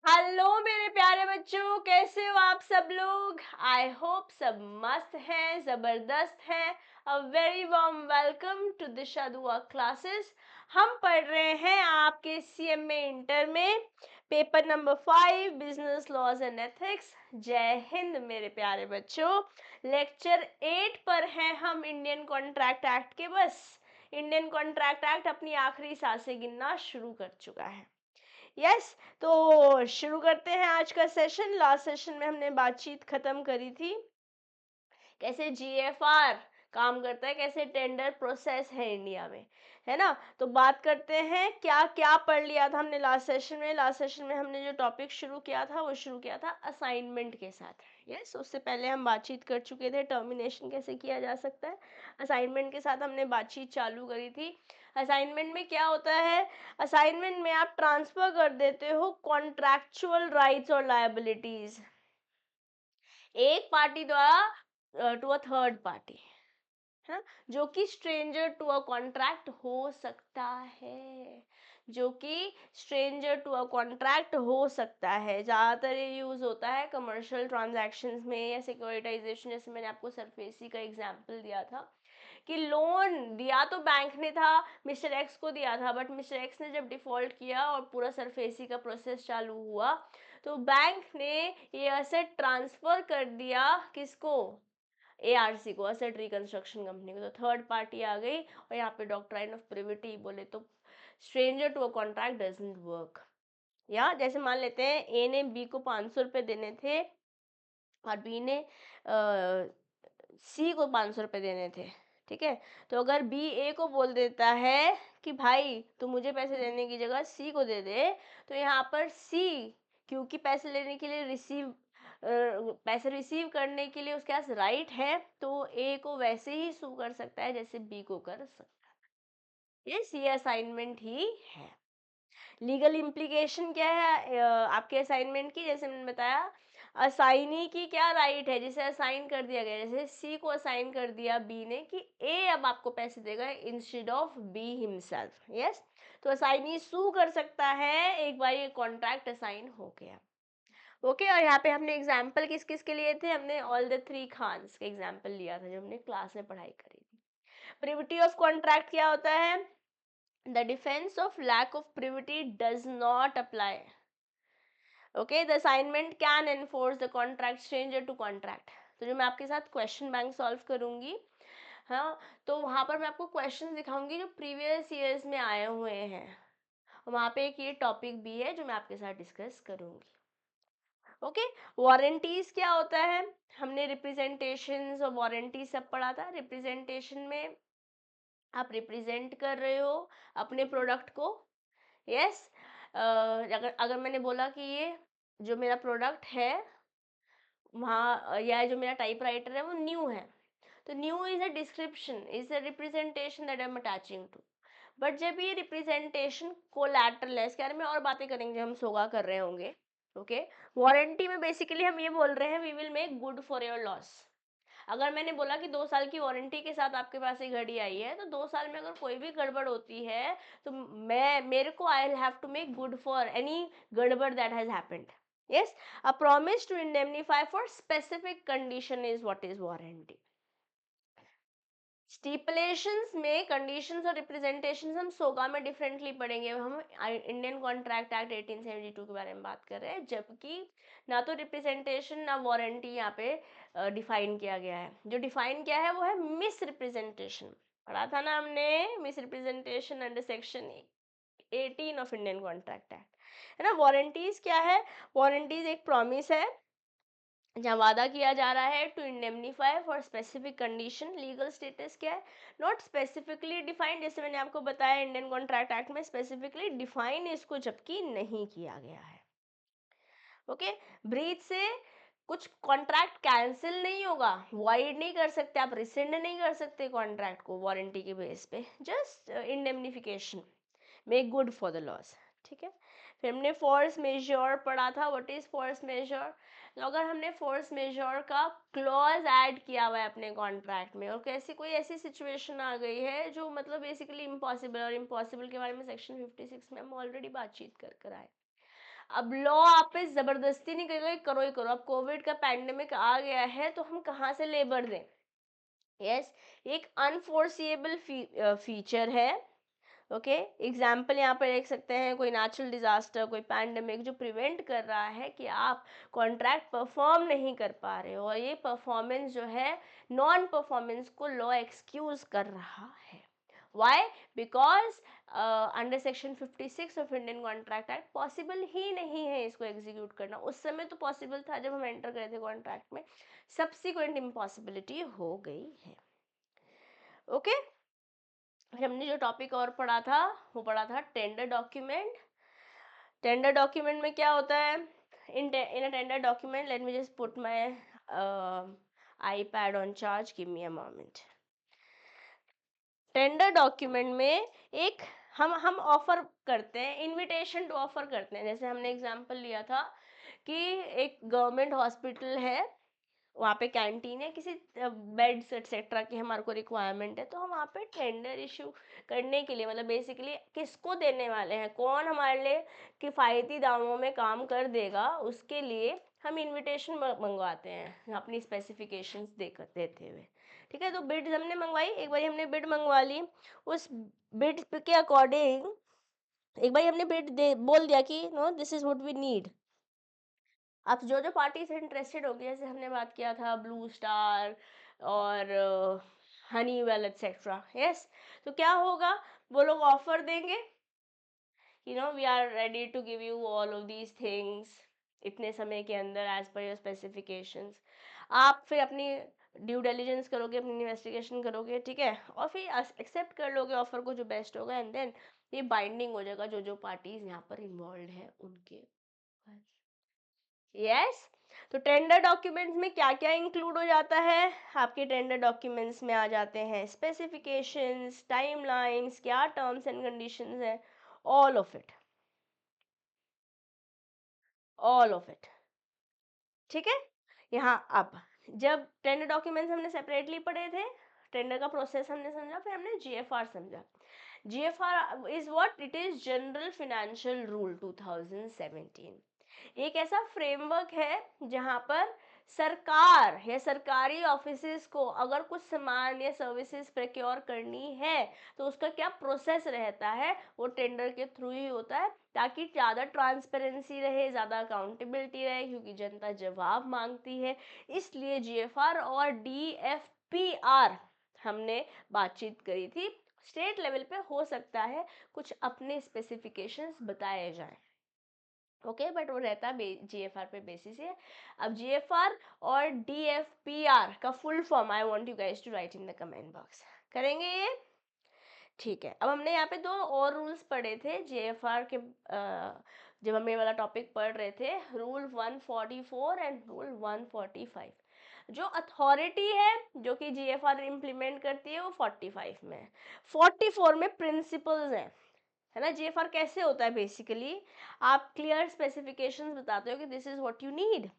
Hello मेरे प्यारे बच्चों, कैसे हो आप सब लोग। आई होप सब मस्त हैं, जबरदस्त हैं। A very warm welcome to Disha Dua classes. हम पढ़ रहे हैं आपके सीएमए इंटर में paper number 5 business laws and ethics. जय हिंद मेरे प्यारे बच्चों। लेक्चर 8 पर हैं हम इंडियन कॉन्ट्रैक्ट एक्ट के। बस इंडियन कॉन्ट्रैक्ट एक्ट अपनी आखिरी सांसें गिनना शुरू कर चुका है। यस तो शुरू करते हैं आज का सेशन। लास्ट सेशन में हमने बातचीत खत्म करी थी कैसे जीएफआर काम करता है, कैसे टेंडर प्रोसेस है इंडिया में, है ना। तो बात करते हैं क्या क्या पढ़ लिया था हमने लास्ट सेशन में। लास्ट सेशन में हमने जो टॉपिक शुरू किया था वो शुरू किया था असाइनमेंट के साथ। यस उससे पहले हम बातचीत कर चुके थे टर्मिनेशन कैसे किया जा सकता है। असाइनमेंट के साथ हमने बातचीत चालू करी थी। असाइनमेंट में क्या होता है, असाइनमेंट में आप ट्रांसफर कर देते हो कॉन्ट्रैक्चुअल राइट्स और लायबिलिटीज एक पार्टी द्वारा टू अ थर्ड पार्टी, है ना, जो कि स्ट्रेंजर टू अ कॉन्ट्रैक्ट हो सकता है। जो कि स्ट्रेंजर टू अ कॉन्ट्रैक्ट हो सकता है। ज़्यादातर ये यूज़ होता है कमर्शियल ट्रांजैक्शंस में या सिक्योरिटाइजेशन, जैसे मैंने आपको सरफेसी का एग्जांपल दिया था कि लोन दिया तो बैंक ने था, मिस्टर एक्स को दिया था, बट मिस्टर एक्स ने जब डिफॉल्ट किया और पूरा सरफेसी का प्रोसेस चालू हुआ तो बैंक ने ये असेट ट्रांसफर कर दिया किसको, एआरसी को, असेट रिकंस्ट्रक्शन कंपनी को। तो थर्ड पार्टी आ गई और यहाँ पे डॉक्ट्राइन ऑफ प्रिविटी बोले तो stranger to a contract doesn't work. या जैसे मान लेते हैं ए ने बी को 500 रुपये देने थे और बी ने सी को 500 रुपये देने थे, ठीक है। तो अगर बी ए को बोल देता है कि भाई तू मुझे पैसे देने की जगह सी को दे दे, तो यहाँ पर सी क्योंकि पैसे लेने के लिए पैसे रिसीव करने के लिए उसके पास राइट है, तो ए को वैसे ही सू कर सकता है जैसे बी को कर सकता है। ये सी असाइनमेंट ही है। लीगल इम्प्लीकेशन क्या है आपके असाइनमेंट की, जैसे मैंने बताया असाइनी की क्या राइट है, जिसे असाइन कर दिया गया, जैसे सी को असाइन कर दिया बी ने कि ए अब आपको पैसे देगा instead of be himself. Yes तो असाइनी सू कर सकता है एक बार ये कॉन्ट्रैक्ट असाइन हो गया। ओके और यहाँ पे हमने एग्जाम्पल किस किस के लिए थे, हमने ऑल द थ्री खान्स का एग्जाम्पल लिया था जब हमने क्लास में पढ़ाई करी थी। प्रिविटी ऑफ कॉन्ट्रैक्ट क्या होता है, the defense of lack of privity does not apply. Okay, the assignment can enforce the contract stranger to contract. तो जो मैं आपके साथ क्वेश्चन बैंक सॉल्व करूंगी, हाँ, तो वहां पर मैं आपको क्वेश्चन दिखाऊंगी जो प्रीवियस ईयर्स में आए हुए हैं। वहां पे एक ये टॉपिक भी है जो मैं आपके साथ डिस्कस करूंगी। ओके वारंटीज क्या होता है, हमने रिप्रेजेंटेशंस और वारंटी सब पढ़ा था। रिप्रेजेंटेशन में आप रिप्रेजेंट कर रहे हो अपने प्रोडक्ट को। यस अगर अगर मैंने बोला कि ये जो मेरा प्रोडक्ट है वहाँ या जो मेरा टाइपराइटर है वो न्यू है, तो new is a description, is a representation that I am attaching to. But जब ये रिप्रेजेंटेशन कोलैटरल है, इसके बारे में और बातें करेंगे, हम सोगा कर रहे होंगे। ओके वारंटी में बेसिकली हम ये बोल रहे हैं we will make good for your loss. अगर मैंने बोला कि 2 साल की वारंटी के साथ आपके पास ये घड़ी आई है, तो 2 साल में अगर कोई भी गड़बड़ होती है तो मेरे को I will have to make good for any गड़बड़ that has happened. Yes a promise to indemnify for specific condition is what is warranty. Stipulations में कंडीशंस और रिप्रेजेंटेशंस हम सोगा में डिफरेंटली पढ़ेंगे। हम इंडियन कॉन्ट्रैक्ट एक्ट 1872 के बारे में बात कर रहे हैं, जबकि ना तो रिप्रेजेंटेशन ना वारंटी यहाँ पे डिफाइन किया गया है। जो डिफाइन किया है वो है मिस रिप्रेजेंटेशन, पढ़ा था ना हमने, miss representation under section 18 of Indian contract act, है ना। वारंटीज क्या है, वारंटीज एक प्रॉमिस है जहाँ वादा किया जा रहा है to indemnify for specific condition. Legal status क्या है, नॉट स्पेसिफिकली डिफाइंड, जैसे मैंने आपको बताया इंडियन कॉन्ट्रैक्ट एक्ट में स्पेसिफिकली डिफाइन इसको जबकि नहीं किया गया है। ओके ब्रीच से कुछ कॉन्ट्रैक्ट कैंसिल नहीं होगा, वाइड नहीं कर सकते आप, रिसेंड नहीं कर सकते कॉन्ट्रैक्ट को वारंटी के बेस पे, just indemnification, make good for the loss. ठीक है फिर हमने फोर्स मेजर पढ़ा था, व्हाट इज फोर्स मेजर। तो अगर हमने फोर्स मेजर का क्लॉज ऐड किया हुआ है अपने कॉन्ट्रैक्ट में और कैसी कोई ऐसी सिचुएशन आ गई है जो मतलब बेसिकली इम्पॉसिबल, और इम्पॉसिबल के बारे में सेक्शन 56 में हम ऑलरेडी बातचीत कर आए। अब लॉ आप पे जबरदस्ती नहीं करेगा कि करो ही करो। अब कोविड का पैंडेमिक आ गया है तो हम कहाँ से लेबर दें? यस, एक अनफोर्सिएबल फीचर है। ओके, एग्जाम्पल यहाँ पर देख सकते हैं, कोई नेचुरल डिजास्टर, कोई पैंडेमिक जो प्रिवेंट कर रहा है कि आप कॉन्ट्रैक्ट परफॉर्म नहीं कर पा रहे हो, और ये परफॉर्मेंस जो है नॉन परफॉर्मेंस को लॉ एक्सक्यूज कर रहा है। Why? Because under section 56 of Indian contract act possible ही नहीं है इसको एग्जीक्यूट करना। उस समय तो पॉसिबल था जब हम एंटर करे थे कॉन्ट्रैक्ट में, सब्सिक्वेंट इम्पॉसिबिलिटी हो गई है। Okay okay? हमने जो टॉपिक और पढ़ा था वो पढ़ा था टेंडर डॉक्यूमेंट। टेंडर डॉक्यूमेंट में क्या होता है? In a tender document, let me just put my iPad on charge, give me a moment. Tender document में एक हम ऑफर करते हैं, इनविटेशन टू ऑफर करते हैं। जैसे हमने एग्जांपल लिया था कि एक गवर्नमेंट हॉस्पिटल है, वहाँ पे कैंटीन है, किसी बेड्स एक्सेट्रा की हमारे को रिक्वायरमेंट है, तो हम वहाँ पे टेंडर इशू करने के लिए, मतलब बेसिकली किसको देने वाले हैं, कौन हमारे लिए किफ़ायती दामों में काम कर देगा, उसके लिए हम इनविटेशन मंगवाते हैं अपनी स्पेसिफिकेशंस देते हुए। ठीक है, तो बिड हमने मंगवाई, एक बार हमने बिड मंगवा ली, उस बिड के अकॉर्डिंग एक बार हमने बिड दे बोल दिया कि no this is what we need. अब जो जो पार्टीज इंटरेस्टेड होगी, जैसे हमने बात किया था ब्लू स्टार और हनीवेल एक्सेट्रा, यस, तो क्या होगा, वो लोग ऑफर देंगे, we are ready to give you all of these things इतने समय के अंदर एज पर योर स्पेसिफिकेशंस। आप फिर अपनी ड्यू डिलिजेंस करोगे, अपनी इन्वेस्टिगेशन करोगे, ठीक है, और फिर एक्सेप्ट कर लोगे ऑफर को जो बेस्ट होगा, एंड देन ये बाइंडिंग हो जाएगा जो जो पार्टीज यहाँ पर इन्वॉल्व है उनके। यस, तो टेंडर डॉक्यूमेंट्स में क्या क्या इंक्लूड हो जाता है? आपके टेंडर डॉक्यूमेंट्स में आ जाते हैं स्पेसिफिकेशंस, टाइमलाइंस, क्या टर्म्स एंड कंडीशंस है, all of it, all of it. ठीक है, यहाँ अब जब टेंडर डॉक्यूमेंट्स हमने सेपरेटली पढ़े थे, टेंडर का प्रोसेस हमने समझा, फिर हमने जीएफआर समझा। GFR is what? It is general financial rule 2017। एक ऐसा फ्रेमवर्क है जहां पर सरकार या सरकारी ऑफिसेस को अगर कुछ सामान या सर्विसेज प्रोक्योर करनी है तो उसका क्या प्रोसेस रहता है, वो टेंडर के थ्रू ही होता है, ताकि ज़्यादा ट्रांसपेरेंसी रहे, ज़्यादा अकाउंटेबिलिटी रहे, क्योंकि जनता जवाब मांगती है। इसलिए जीएफआर और डीएफपीआर हमने बातचीत करी थी। स्टेट लेवल पे हो सकता है कुछ अपने स्पेसिफिकेशंस बताए जाएं, ओके, बट वो रहता है जीएफआर पे बेसिस है। अब जीएफआर और डीएफपीआर का full form I want you guys to write in the comment box. करेंगे ये? ठीक है, अब हमने यहाँ पे दो और रूल्स पढ़े थे जीएफआर के, जब हम ये वाला टॉपिक पढ़ रहे थे, रूल 144 एंड रूल 145। जो अथॉरिटी है जो कि जीएफआर इम्प्लीमेंट करती है वो 45 में है। 44 में प्रिंसिपल्स हैं, है ना। जीएफआर कैसे होता है? बेसिकली आप क्लियर स्पेसिफिकेशंस बताते हो कि this is what you need.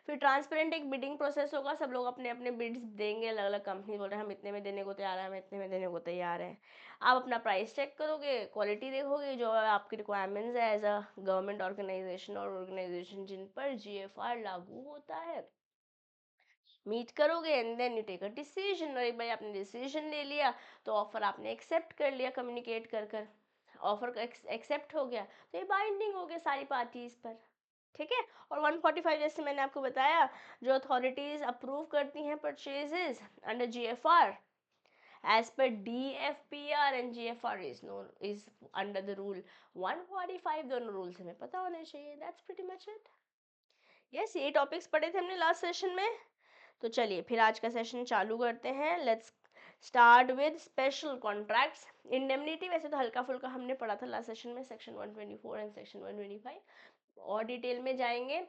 फिर ट्रांसपेरेंट एक बिडिंग प्रोसेस होगा, सब लोग अपने अपने बिड्स देंगे, अलग अलग कंपनी बोल रहे हैं हम इतने में देने को तैयार है, हम इतने में देने को तैयार है। आप अपना प्राइस चेक करोगे, क्वालिटी देखोगे, जो आपकी रिक्वायरमेंट्स है एज अ गवर्नमेंट ऑर्गेनाइजेशन और ऑर्गेनाइजेशन जिन पर जीएफआर लागू होता है, मीट करोगे, and then you take a decision. और एक बार आपने डिसीजन ले लिया तो ऑफर आपने एक्सेप्ट कर लिया, कम्युनिकेट कर कर ऑफर का एक्सेप्ट हो गया, तो ये बाइंडिंग हो गया सारी पार्टीज पर। ठीक है, और 145 जैसे मैंने आपको बताया, जो अथॉरिटीज अप्रूव करती हैं purchases under GFR as per DFPR and GFR is under the rule 145। दोनों रूल्स हमें पता होने चाहिए। That's pretty much it। yes, ये टॉपिक्स पढ़े थे हमने लास्ट सेशन में। तो चलिए फिर आज का सेशन चालू करते हैं। Let's start with special contracts. Indemnity वैसे तो हल्का फुल्का हमने पढ़ा था लास्ट सेशन में, सेक्शन 124 एंड सेक्शन 125। और डिटेल में जाएंगे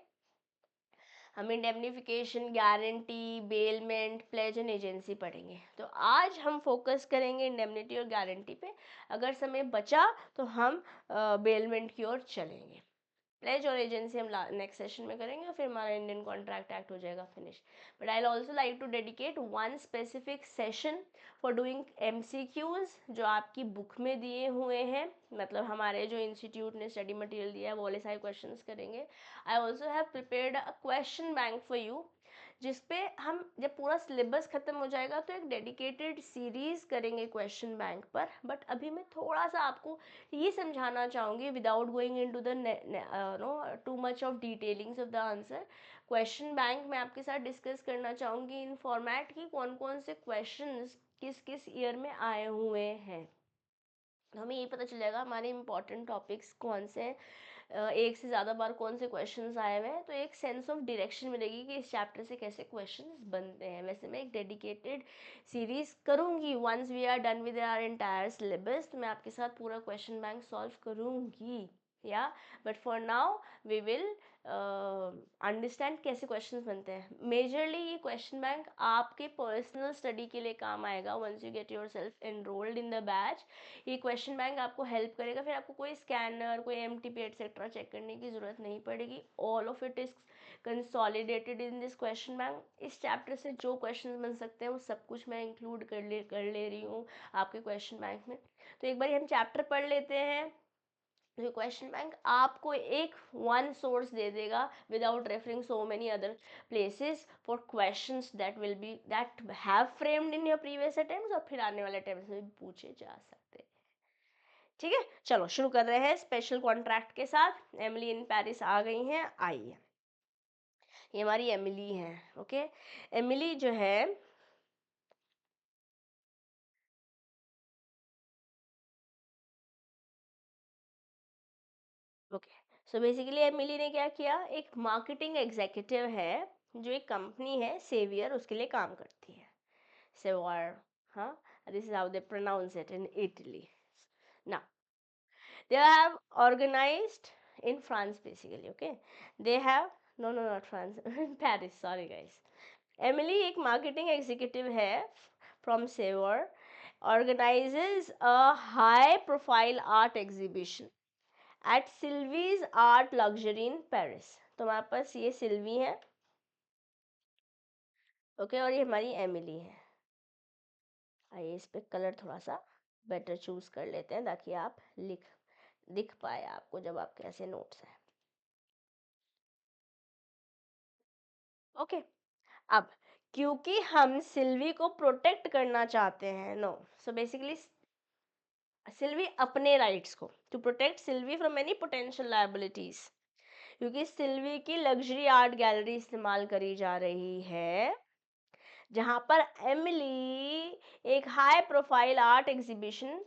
हम, indemnification, guarantee, bailment, plays and agency पढ़ेंगे। तो आज हम फोकस करेंगे इंडेमनिटी और गारंटी पे। अगर समय बचा तो हम बेलमेंट की ओर चलेंगे। प्लेज और एजेंसी हम नेक्स्ट सेशन में करेंगे और फिर हमारा इंडियन कॉन्ट्रैक्ट एक्ट हो जाएगा finish. But I also like to dedicate one specific session for doing MCQs जो आपकी बुक में दिए हुए हैं. मतलब हमारे जो इंस्टीट्यूट ने स्टडी मटेरियल दिया है वो वाले सारे क्वेश्चन करेंगे. I also have prepared a question bank for you जिसपे हम जब पूरा सिलेबस खत्म हो जाएगा तो एक डेडिकेटेड सीरीज करेंगे क्वेश्चन बैंक पर. बट अभी मैं थोड़ा सा आपको ये समझाना चाहूँगी without going into the no too much of detailings of the answer. Question bank में आपके साथ डिस्कस करना चाहूँगी इन फॉर्मेट की कौन कौन से क्वेश्चंस किस किस ईयर में आए हुए हैं. हमें ये पता चल जाएगा हमारे इंपॉर्टेंट टॉपिक्स कौन से हैं, एक से ज़्यादा बार कौन से क्वेश्चंस आए हुए हैं. तो एक सेंस ऑफ डायरेक्शन मिलेगी कि इस चैप्टर से कैसे क्वेश्चंस बनते हैं. वैसे मैं एक डेडिकेटेड सीरीज करूँगी once we are done with our entire syllabus. तो मैं आपके साथ पूरा क्वेश्चन बैंक सॉल्व करूँगी या. But for now we will understand कैसे क्वेश्चंस बनते हैं. मेजरली ये क्वेश्चन बैंक आपके पर्सनल स्टडी के लिए काम आएगा once you get yourself enrolled in the batch. ये क्वेश्चन बैंक आपको हेल्प करेगा. फिर आपको कोई स्कैनर कोई एमटीपी एटसेट्रा चेक करने की ज़रूरत नहीं पड़ेगी. All of it is consolidated in this question bank. इस चैप्टर से जो क्वेश्चन बन सकते हैं वो सब कुछ मैं इंक्लूड कर ले रही हूँ आपके क्वेश्चन बैंक में. तो एक बार हम चैप्टर पढ़ लेते हैं. तो क्वेश्चन बैंक आपको एक वन सोर्स दे देगा without referring so many other places for questions that will be that have framed in your previous attempts और फिर आने वाले अटेम्प्ट्स में भी पूछे जा सकते हैं. ठीक है, चलो शुरू कर रहे हैं स्पेशल कॉन्ट्रैक्ट के साथ. एमिली इन पेरिस आ गई हैं. आइए, ये हमारी एमिली है. ओके, एमिली जो है ओके, सो बेसिकली एमिली ने क्या किया, एक मार्केटिंग एग्जीक्यूटिव है जो एक कंपनी है सेवियर उसके लिए काम करती है. सेवर, हाँ, this is how they pronounce it in Italy. Now they have organized in France basically. Okay, they have, no no not France, in Paris, sorry guys. Emily एक marketing executive है from Savor, organizes a high profile art exhibition at Sylvie's Art Luxury in Paris. तो हमारे पास ये सिल्वी है. Okay, और ये हमारी Emily है. आइए इस पे कलर थोड़ा सा बेटर चूज कर लेते हैं ताकि आप दिख पाए आपको जब आपके ऐसे नोट्स हैं. ओके, अब क्योंकि हम सिल्वी को प्रोटेक्ट करना चाहते हैं, नो, सो बेसिकली सिल्वी अपने राइट्स को, to protect Sylvie from any potential liabilities, क्योंकि सिल्वी की लग्जरी आर्ट गैलरी इस्तेमाल करी जा रही है जहां पर एमिली एक high profile art exhibition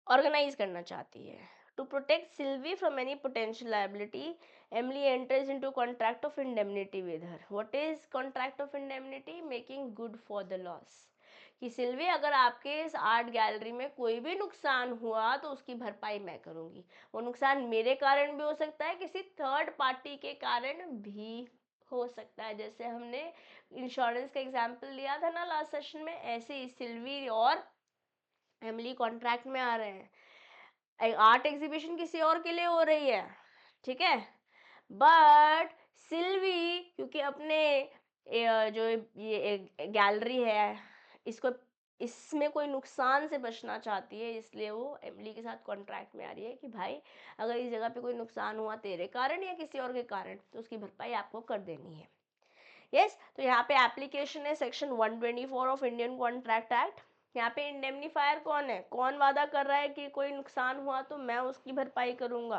organize करना चाहती है. To protect Sylvie from any potential liability, Emily enters into contract of indemnity with her. What is contract of indemnity? Making good for the loss. कि Sylvie अगर आपके इस art gallery में कोई भी नुकसान हुआ तो उसकी भरपाई मैं करूंगी. वो नुकसान मेरे कारण भी हो सकता है, किसी थर्ड पार्टी के कारण भी हो सकता है. जैसे हमने इंश्योरेंस का एग्जाम्पल लिया था ना लास्ट सेशन में, ऐसे ही सिल्वी और एमिली कॉन्ट्रैक्ट में आ रहे हैं. आर्ट एग्जीबिशन किसी और के लिए हो रही है, ठीक है, बट सिल्वी क्योंकि अपने जो ये गैलरी है इसको, इसमें कोई नुकसान से बचना चाहती है, इसलिए वो एमिली के साथ कॉन्ट्रैक्ट में आ रही है कि भाई अगर इस जगह पे कोई नुकसान हुआ तेरे कारण या किसी और के कारण तो उसकी भरपाई आपको कर देनी है. यस, तो यहाँ पे एप्लीकेशन है section 124 of Indian contract act. यहाँ पे इंडेमनीफायर कौन है, कौन वादा कर रहा है कि कोई नुकसान हुआ तो मैं उसकी भरपाई करूंगा?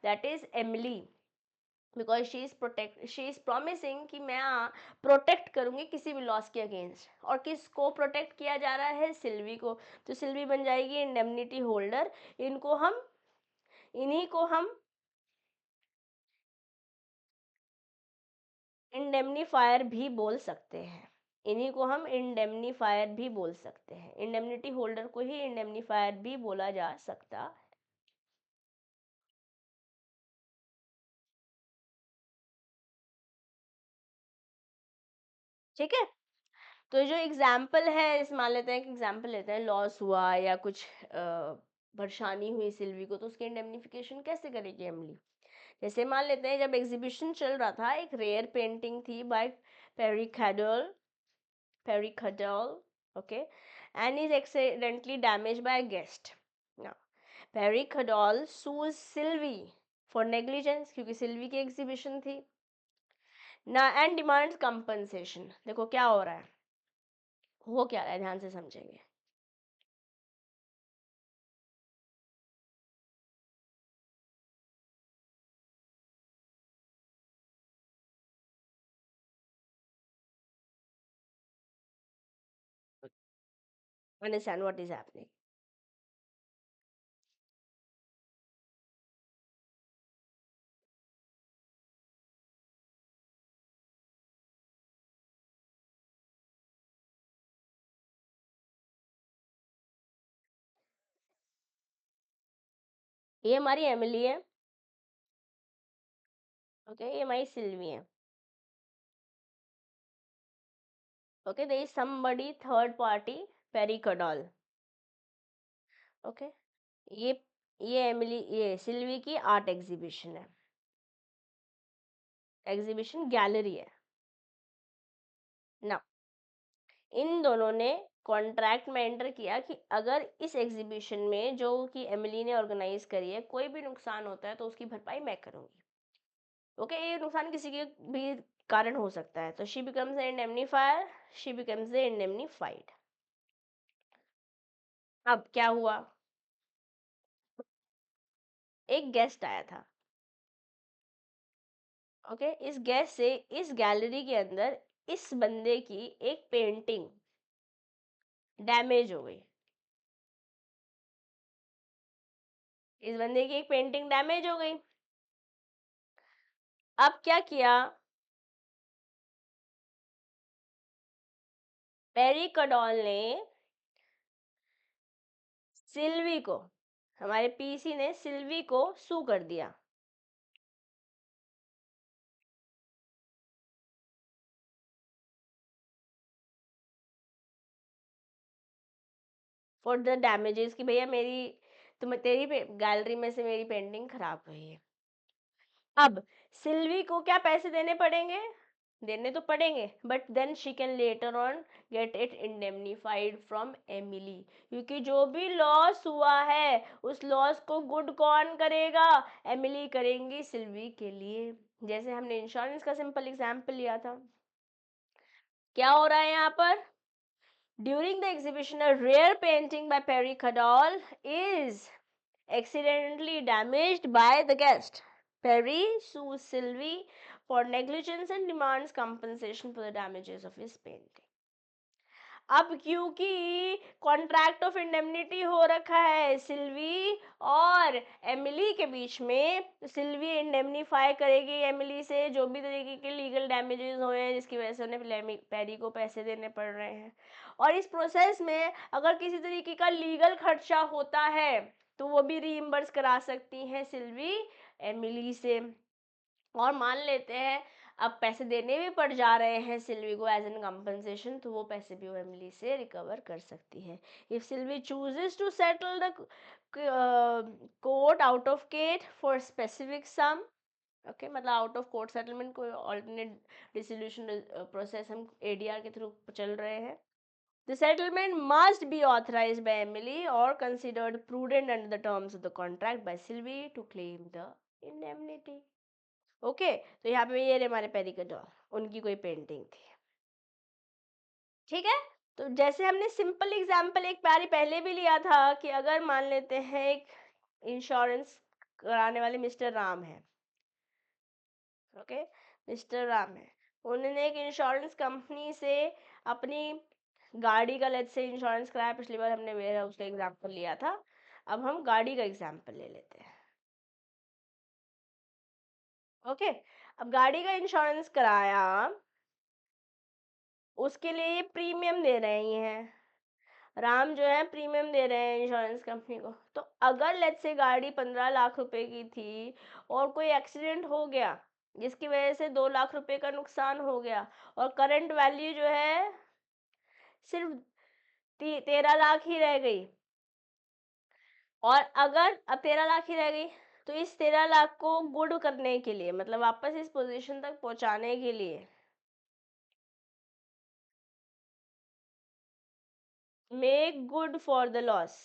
That is Emily, because she is promising कि मैं प्रोटेक्ट करूंगी किसी भी लॉस के अगेंस्ट. और किसको प्रोटेक्ट किया जा रहा है? सिल्वी को. तो सिल्वी बन जाएगी इंडेमनिटी होल्डर. इन्हीं को हम इंडेमनीफायर भी बोल सकते हैं. इन्हीं को हम इंडेमनीफायर भी बोल सकते हैं. इंडेमनिटी होल्डर को ही इंडेमनीफायर भी बोला जा सकता. ठीक है, तो जो एग्जाम्पल है इस मान लेते हैं कि एग्जाम्पल लेते हैं लॉस हुआ या कुछ परेशानी हुई सिल्वी को, तो उसकी इंडेमनिफिकेशन कैसे करेगी एमिली? जैसे मान लेते हैं जब एग्जीबिशन चल रहा था, एक रेयर पेंटिंग थी बाय पेरी खडल, okay, and is accidentally damaged by a guest. Now Perry खडोल sues सिल्वी फॉर नेग्लिजेंस, क्योंकि सिल्वी की एग्जीबिशन थी ना, एंड डिमांड्स कंपनसेशन। देखो क्या हो रहा है, वो क्या रहा है, ध्यान से समझेंगे। Understand what is happening. ये हमारी एमिली है, ओके, ये हमारी सिल्वी है, okay, there is somebody third party, Perry खडोल, ओके। ये ये एमिली, ये सिल्वी की आर्ट एग्जीबिशन है, एग्जीबिशन गैलरी है ना। इन दोनों ने कॉन्ट्रैक्ट में एंटर किया कि अगर इस एग्जीबिशन में जो कि एमिली ने ऑर्गेनाइज करी है कोई भी नुकसान होता है तो उसकी भरपाई मैं करूंगी, ओके। ये नुकसान किसी के भी कारण हो सकता है, तो she becomes the indemnifier, she becomes the indemnified. अब क्या हुआ, एक गेस्ट आया था, ओके। इस गेस्ट से इस गैलरी के अंदर इस बंदे की एक पेंटिंग डैमेज हो गई, इस बंदे की एक पेंटिंग डैमेज हो गई। अब क्या किया, पेरी कडॉल ने सिल्वी को, हमारे पीसी ने सिल्वी को सू कर दिया फॉर द डैमेजेस, कि भैया मेरी, तुम तेरी गैलरी में से मेरी पेंटिंग खराब हुई है। अब सिल्वी को क्या पैसे देने पड़ेंगे, देने तो पड़ेंगे, but then she can later on get it indemnified from Emily, क्योंकि जो भी लॉस हुआ है उस लॉस को गुड कौन करेगा, एमिली करेंगी सिल्वी के लिए। जैसे हमने इंश्योरेंस का सिंपल एग्जांपल लिया था। क्या हो रहा है यहाँ पर, during the exhibition a rare painting by Perry Cadol is accidentally damaged by the guest. Perry sues Sylvie for negligence and demands compensation for the damages of his painting. अब क्योंकि कॉन्ट्रैक्ट ऑफ इंडेमनिटी हो रखा है सिल्वी और Emily के बीच में, तो Silvi indemnify करेगी एमिली से जो भी तरीके के लीगल डैमेजेस हुए हैं जिसकी वजह से उन्हें पेरी को पैसे देने पड़ रहे हैं। और इस प्रोसेस में अगर किसी तरीके का लीगल खर्चा होता है तो वो भी रीइम्बर्स करा सकती हैं सिल्वी एमिली से। और मान लेते हैं अब पैसे देने भी पड़ जा रहे हैं सिल्वी को एज एन कंपनसेशन, तो वो पैसे भी वो एमिली से रिकवर कर सकती है। If Sylvie chooses to settle the court out of court for specific sum, okay, मतलब आउट ऑफ कोर्ट सेटलमेंट कोई ऑल्टरनेट डिसोल्यूशन प्रोसेस हम एडीआर के थ्रू चल रहे हैं, the settlement must be authorized by Emily or considered prudent under the terms of the contract by Sylvie to claim the indemnity, okay. तो यहाँ पे ये रहे हमारे पेरिकल, उनकी कोई पेंटिंग थी, ठीक है। तो जैसे हमने सिंपल एग्जांपल एक बारी पहले भी लिया था कि अगर मान लेते हैं एक इंश्योरेंस कराने वाले मिस्टर राम है, ओके, मिस्टर राम है, उन्होंने एक इंश्योरेंस कंपनी से अपनी गाड़ी का लेट से इंश्योरेंस कराया, पिछली बार हमने वेयर हाउस का एग्जांपल लिया था, अब हम गाड़ी का एग्जांपल ले लेते हैं, ओके। अब गाड़ी का इंश्योरेंस कराया, उसके लिए ये प्रीमियम दे रही हैं, राम जो है प्रीमियम दे रहे हैं इंश्योरेंस कंपनी को। तो अगर लेट्स से गाड़ी 15 लाख रुपए की थी और कोई एक्सीडेंट हो गया जिसकी वजह से 2 लाख रुपए का नुकसान हो गया और करंट वैल्यू जो है सिर्फ 13 लाख ही रह गई, और अगर अब 13 लाख ही रह गई, तो इस 13 लाख को गुड करने के लिए, मतलब वापस इस पोजीशन तक पहुंचाने के लिए, make good for the loss.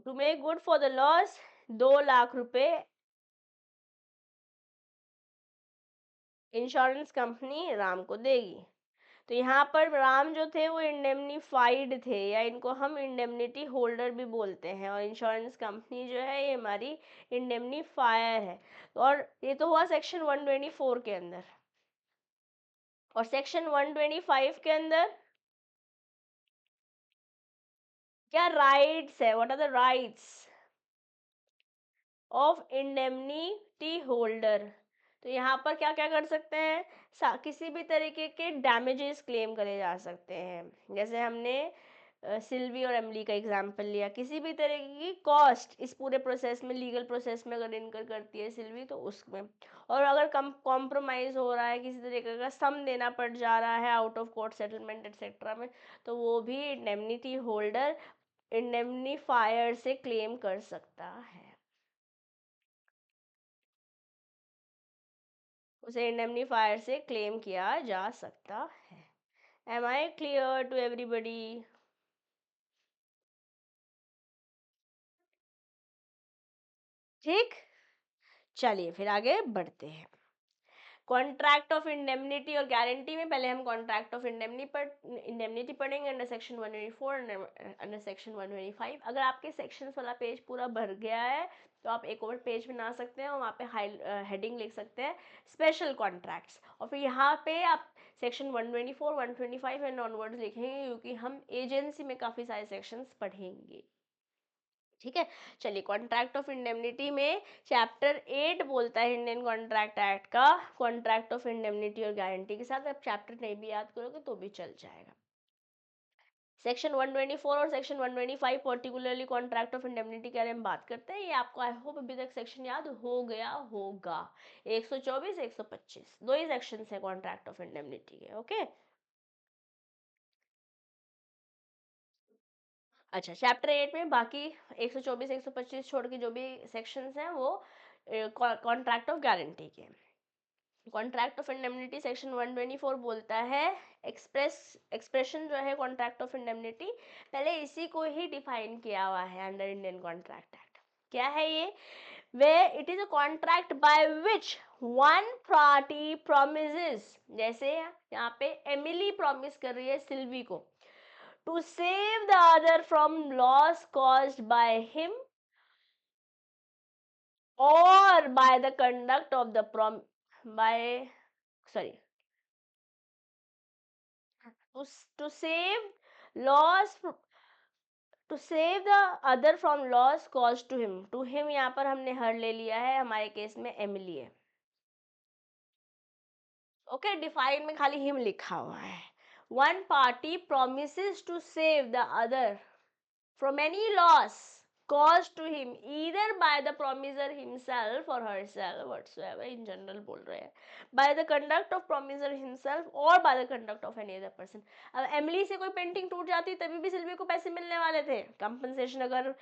To make good for the loss 2 lakh रुपए इंश्योरेंस कंपनी राम को देगी। तो यहाँ पर राम जो थे वो इंडेमनीफाइड थे, या इनको हम इंडेमनिटी होल्डर भी बोलते हैं, और इंश्योरेंस कंपनी जो है ये हमारी इंडेमनीफायर है। और ये तो हुआ सेक्शन 124 के अंदर। और सेक्शन 125 के अंदर क्या राइट्स है, what are the rights of indemnity holder. तो यहाँ पर क्या क्या कर सकते हैं, किसी भी तरीके के डैमेजेस क्लेम करे जा सकते हैं। जैसे हमने सिल्वी और एमली का एग्जाम्पल लिया, किसी भी तरह की कॉस्ट इस पूरे प्रोसेस में, लीगल प्रोसेस में अगर इनकर करती है सिल्वी, तो उसमें। और अगर कम कॉम्प्रोमाइज़ हो रहा है, किसी तरीके का सम देना पड़ जा रहा है out of court settlement etcetera में, तो वो भी इंडेमनिटी होल्डर इंडेमनीफायर से क्लेम कर सकता है, उसे इंडेमनीफायर से क्लेम किया जा सकता है। Am I clear to everybody? ठीक, चलिए फिर आगे बढ़ते हैं। कॉन्ट्रैक्ट ऑफ इंडेमनिटी और गारंटी में पहले हम कॉन्ट्रैक्ट ऑफ इंडेमनिटी पढ़ेंगे अंडर सेक्शन 124, अंडर सेक्शन 125। अगर आपके सेक्शंस वाला पेज पूरा भर गया है तो आप एक और पेज बना सकते हैं और वहाँ पे हेडिंग लिख सकते हैं स्पेशल कॉन्ट्रैक्ट्स, और फिर यहाँ पे आप सेक्शन 124, 125 एंड ऑनवर्ड्स लिखेंगे, क्योंकि हम एजेंसी में काफ़ी सारे सेक्शंस पढ़ेंगे। ठीक है, चलिए कॉन्ट्रैक्ट ऑफ इंडेमनिटी में चैप्टर 8 बोलता है इंडियन कॉन्ट्रैक्ट एक्ट का, कॉन्ट्रैक्ट ऑफ इंडेमनिटी और गारंटी के साथ। अब चैप्टर नहीं भी याद करोगे तो भी चल जाएगा। सेक्शन 124 और section 125 particularly contract of indemnity के बारे में बात करते हैं। ये आपको आई होप अभी तक सेक्शन याद हो गया होगा। 124, 125 दो ही सेक्शन है कॉन्ट्रैक्ट ऑफ इंडेमनिटी के। ओके, अच्छा, चैप्टर 8 में बाकी 124, 125 छोड़ के जो भी सेक्शंस हैं वो कॉन्ट्रैक्ट ऑफ गारंटी के। कॉन्ट्रैक्ट ऑफ इंडेमनिटी सेक्शन 124 बोलता है, एक्सप्रेशन जो है कॉन्ट्रैक्ट ऑफ इंडेमनिटी, पहले इसी को ही डिफाइन किया हुआ है अंडर इंडियन कॉन्ट्रैक्ट एक्ट। क्या है ये? Way it is a contract by which one party promises, जैसे यहाँ पे एमिली प्रॉमिस कर रही है सिल्वी को, to save the other from loss caused by him or by the conduct of the by sorry to, to save loss to save the other from loss caused to him, to him यहाँ पर हमने हर ले लिया है, हमारे case में Emily है। Okay, define में खाली हिम लिखा हुआ है। One party promises to save the other from any loss caused to him either by the promiser himself or herself whatsoever, in general बोल रहे हैं, by the conduct of promiser himself or by the conduct of any other person। अब Emily से कोई painting टूट जाती तभी भी सिल्वी को पैसे मिलने वाले थे कंपनसेशन, अगर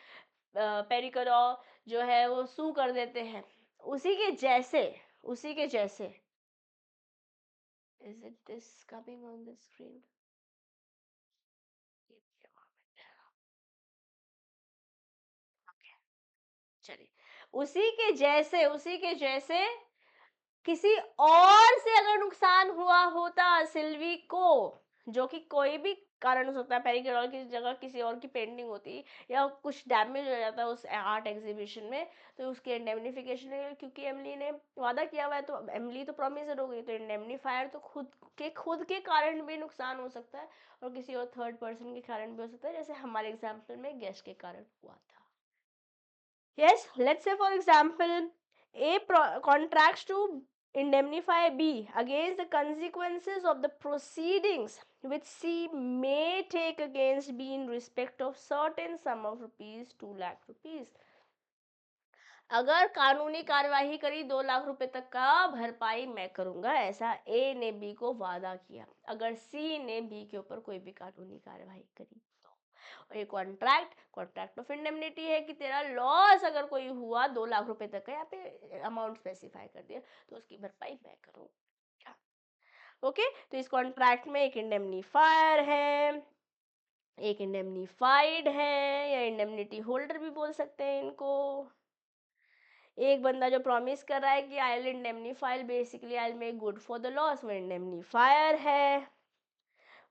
पेरिकलॉ जो है वो सू कर देते हैं, उसी के जैसे, उसी के जैसे। Is it this coming on the screen? चलिए, उसी के जैसे किसी और से अगर नुकसान हुआ होता सिल्वी को, जो कि कोई भी कारण हो सकता है, पेरिकल की जगह किसी और की पेंटिंग होती या कुछ डैमेज हो जाता उस आर्ट एग्जीबिशन में, तो उसकी इंडेमनिफिकेशन, क्योंकि एमली ने वादा किया हुआ है तो एमली तो प्रोमिसर हो गई, तो इंडेमनीफायर तो खुद के कारण भी नुकसान हो सकता है और किसी और थर्ड पर्सन के कारण भी हो सकता है, जैसे हमारे एग्जाम्पल में गेस्ट के कारण हुआ था। Yes, let's say for example, A contracts to indemnify B against the consequences of the proceedings which C may take against B in respect of certain sum of rupees 2 lakh rupees. अगर कानूनी कार्यवाही करी 2 लाख रुपए तक का भरपाई मैं करूंगा, ऐसा ए ने बी को वादा किया। अगर सी ने बी के ऊपर कोई भी कानूनी कार्यवाही करी तो ये कॉन्ट्रैक्ट ऑफ इंडेमनिटी है कि तेरा लॉस अगर कोई हुआ 2 लाख रुपए तक का, यहाँ पे अमाउंट स्पेसिफाई कर दिया, तो उसकी भरपाई मैं करूंगा। ओके, तो इस कॉन्ट्रैक्ट में एक इंडेमनीफायर है, एक इंडेमनीफाइड है, या इंडेमनिटी होल्डर भी बोल सकते हैं इनको। एक बंदा जो प्रॉमिस कर रहा है कि I will indemnify, basically I will make good for the loss, वो इंडेमनीफायर है।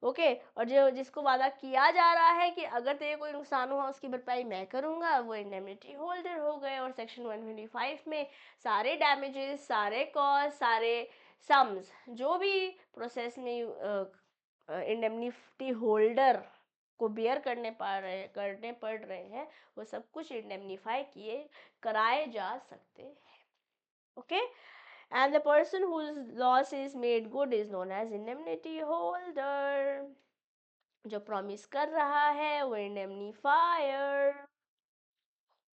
ओके, और जो जिसको वादा किया जा रहा है कि अगर तेरे कोई नुकसान हुआ उसकी भरपाई मैं करूंगा, वो इंडेमनिटी होल्डर हो गए। और सेक्शन 125 में सारे डैमेजेस, सारे कॉस्ट, सारे सम्स जो भी प्रोसेस में इंडेमनिटी होल्डर को बियर करने पड़ रहे हैं, वो सब कुछ इंडेमनीफाई कराए जा सकते हैं। Okay, and the person whose loss is made good is known as indemnity holder। जो प्रॉमिस कर रहा है वो इंडेमनीफायर।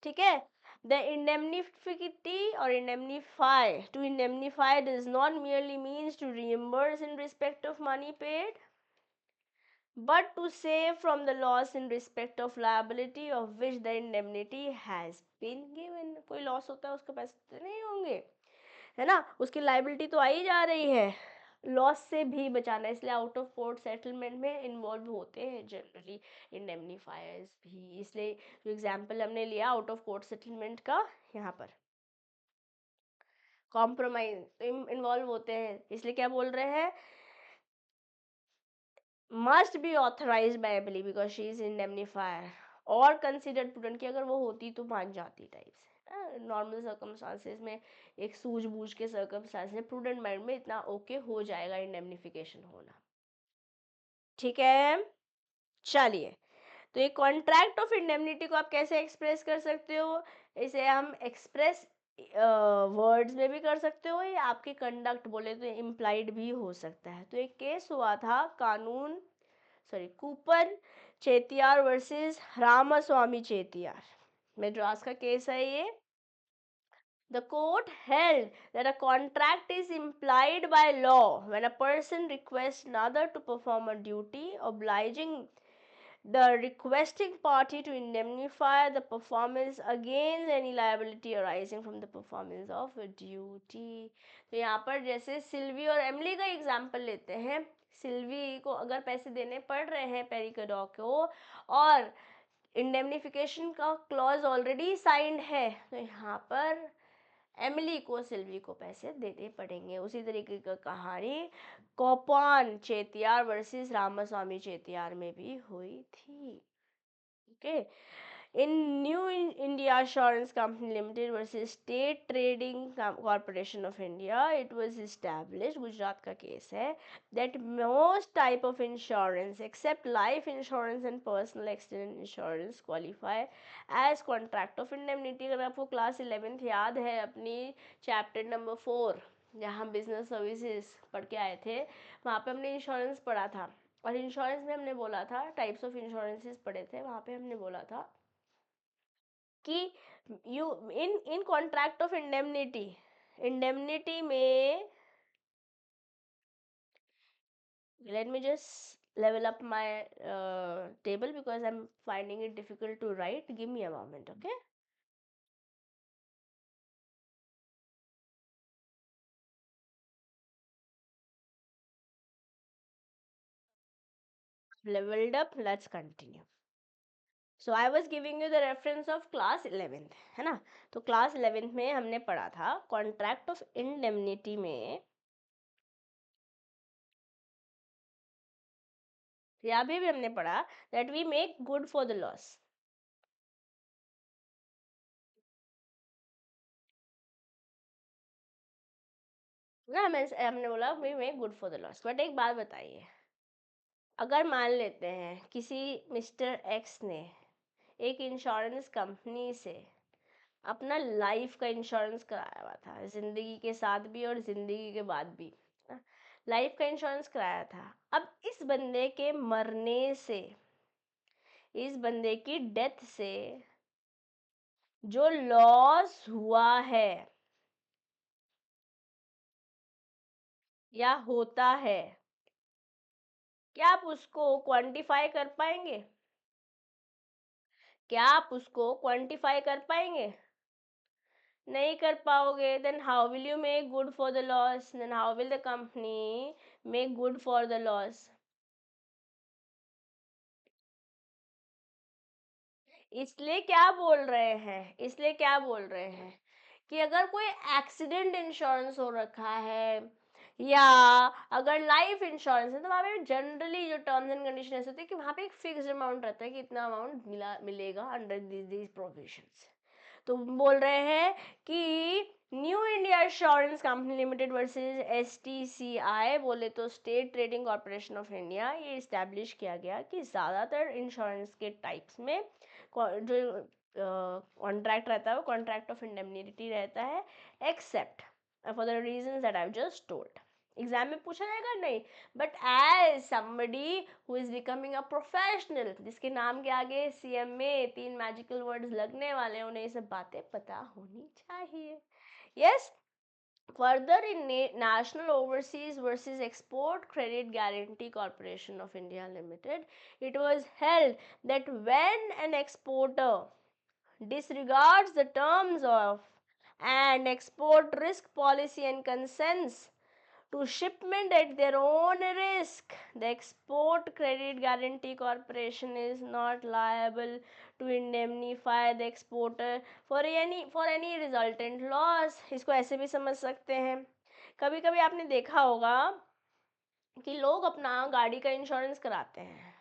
ठीक है, the indemnity or indemnify, to indemnify does not merely means to reimburse in respect of money paid, but to save from the loss in respect of liability of which the indemnity has been given। कोई loss होता है उसके पैसे तो नहीं होंगे, है ना, उसकी लाइबिलिटी तो आई जा रही है, लॉस से भी बचाना, इसलिए आउट ऑफ कोर्ट सेटलमेंट में इन्वॉल्व होते हैं जनरली इंडेमनीफायर्स भी। इसलिए जो एग्जांपल हमने लिया आउट ऑफ कोर्ट सेटलमेंट का, यहाँ पर कॉम्प्रोमाइज इन्वॉल्व होते हैं, इसलिए क्या बोल रहे हैं, must be authorised bye Emily because she is indemnifier और कंसिडर्ड प्रूडेंट, की अगर वो होती तो मान जाती टाइप से। नॉर्मल सर्कमस्टांसेस में, एक सूझबूझ के सर्कमस्टांस में, प्रूडेंट माइंड में इतना ओके हो जाएगा इंडेमनिफिकेशन होना। ठीक है, चलिए, तो ये कॉन्ट्रैक्ट ऑफ इंडेमनिटी को आप कैसे एक्सप्रेस कर सकते हो, इसे हम एक्सप्रेस वर्ड्स में भी कर सकते हो, या आपके कंडक्ट बोले तो इम्प्लाइड भी हो सकता है। तो एक केस हुआ था कूपर चेतियार वर्सेस रामास्वामी चेतियार, मद्रास का केस है ये। The court held that a contract is implied by law when a person requests another to perform a duty obliging the requesting party to indemnify the performance against any liability arising from the performance of a duty। तो यहाँ पर जैसे सिल्वी और Emily का example लेते हैं, सिल्वी को अगर पैसे देने पड़ रहे हैं पेरिकडॉ को, और इंडेमनिफिकेशन का क्लॉज ऑलरेडी साइंड है, तो यहाँ पर एमिली को सिल्वी को पैसे देने पड़ेंगे। उसी तरीके का कहानी कोपान चेतियार वर्सेस रामास्वामी चेतियार में भी हुई थी। Okay, in New India Assurance Company Limited versus State Trading Corporation of India, it was established, Gujarat का केस है, that most type of insurance except life insurance and personal accident insurance qualify as contract of indemnity। अगर आपको class 11th याद है अपनी chapter number 4 जहाँ business services पढ़ के आए थे, वहाँ पे हमने इंश्योरेंस पढ़ा था, और इंश्योरेंस में हमने बोला था, टाइप्स ऑफ इंश्योरेंसेस पढ़े थे, वहाँ पे हमने बोला था कि you in contract of indemnity में, let me just level up my table because I'm finding it difficult to write, give me a moment, okay। Leveled up, let's continue। So I was giving you the reference of class 11th, है ना। तो class 11th में हमने पढ़ा था contract of indemnity में, यहाँ भी हमने पढ़ा that we make good for the loss, ना, हमने बोला we make good for the loss. But एक बात बताइए, अगर मान लेते हैं किसी मिस्टर एक्स ने एक इंश्योरेंस कंपनी से अपना लाइफ का इंश्योरेंस कराया हुआ था, जिंदगी के साथ भी और जिंदगी के बाद भी लाइफ का इंश्योरेंस कराया था। अब इस बंदे के मरने से, इस बंदे की डेथ से जो लॉस हुआ है या होता है, क्या आप उसको क्वांटिफाई कर पाएंगे? क्या आप उसको क्वांटिफाई कर पाएंगे? नहीं कर पाओगे। Then how will you make good for the loss? Then how will the company make good for the loss? इसलिए क्या बोल रहे हैं, इसलिए क्या बोल रहे हैं कि अगर कोई एक्सीडेंट इंश्योरेंस हो रखा है या अगर लाइफ इंश्योरेंस है, तो वहाँ पे जनरली जो टर्म्स एंड कंडीशन ऐसे होती है कि वहाँ पे एक फिक्स्ड अमाउंट रहता है कि इतना अमाउंट मिलेगा अंडर दीज प्रोविजंस। तो बोल रहे हैं कि new India insurance company limited versus STCI, बोले तो state trading corporation of India, ये इस्टेब्लिश किया गया कि ज़्यादातर इंश्योरेंस के टाइप्स में जो कॉन्ट्रैक्ट रहता है वो कॉन्ट्रैक्ट ऑफ इंडेमनिटी रहता है, except for the reasons that I have just told. Exam में पूछा जाएगा नहीं, but as somebody who is becoming a professional, जिसके नाम के आगे CMA 3 मैजिकल वर्ड्स लगने वाले, उन्हें ये सब बातें पता होनी चाहिए। Yes. Further, in National Overseas versus Export Credit Guarantee Corporation of India Limited, it was held that when an exporter disregards the terms of an export risk policy and consents to shipment at their own risk, the Export Credit Guarantee Corporation is not liable to indemnify the exporter for any resultant loss। इसको ऐसे भी समझ सकते हैं, कभी कभी आपने देखा होगा कि लोग अपना गाड़ी का इंश्योरेंस कराते हैं।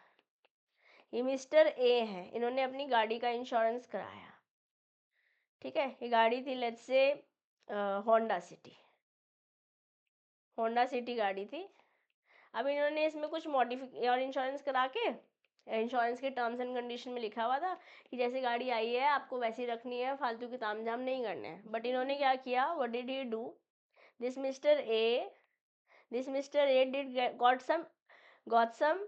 ये मिस्टर ए हैं, इन्होंने अपनी गाड़ी का इंश्योरेंस कराया, ठीक है। ये गाड़ी थी let's say Honda city, Honda city गाड़ी थी। अब इन्होंने इसमें कुछ मॉडिफिक और इंश्योरेंस करा के, इंश्योरेंस के टर्म्स एंड कंडीशन में लिखा हुआ था कि जैसे गाड़ी आई है आपको वैसी रखनी है, फालतू के तामझाम नहीं करने हैं। बट इन्होंने क्या किया, what did he do, this mister A this mister A did got some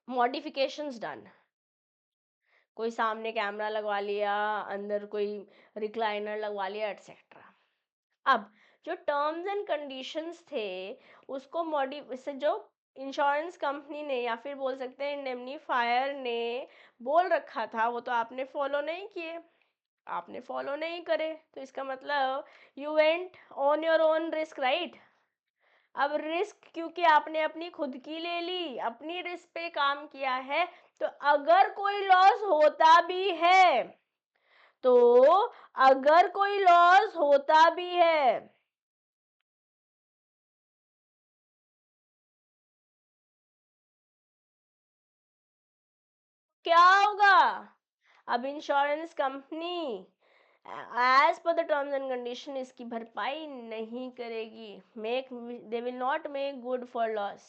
modifications done. कोई सामने कैमरा लगवा लिया, अंदर कोई रिक्लाइनर लगवा लिया, एटसेट्रा। अब जो टर्म्स एंड कंडीशंस थे उसको इससे जो इंश्योरेंस कंपनी ने या फिर बोल सकते हैं इंडेमनीफायर ने बोल रखा था, वो तो आपने फॉलो नहीं किए, आपने फॉलो नहीं करे, तो इसका मतलब you went on your own risk, right. अब रिस्क क्योंकि आपने अपनी खुद की ले ली, अपनी रिस्क पे काम किया है, तो अगर कोई लॉस होता भी है, तो अगर कोई लॉस होता भी है, क्या होगा? अब insurance company as per the terms and condition इसकी भरपाई नहीं करेगी, they will not make good for loss.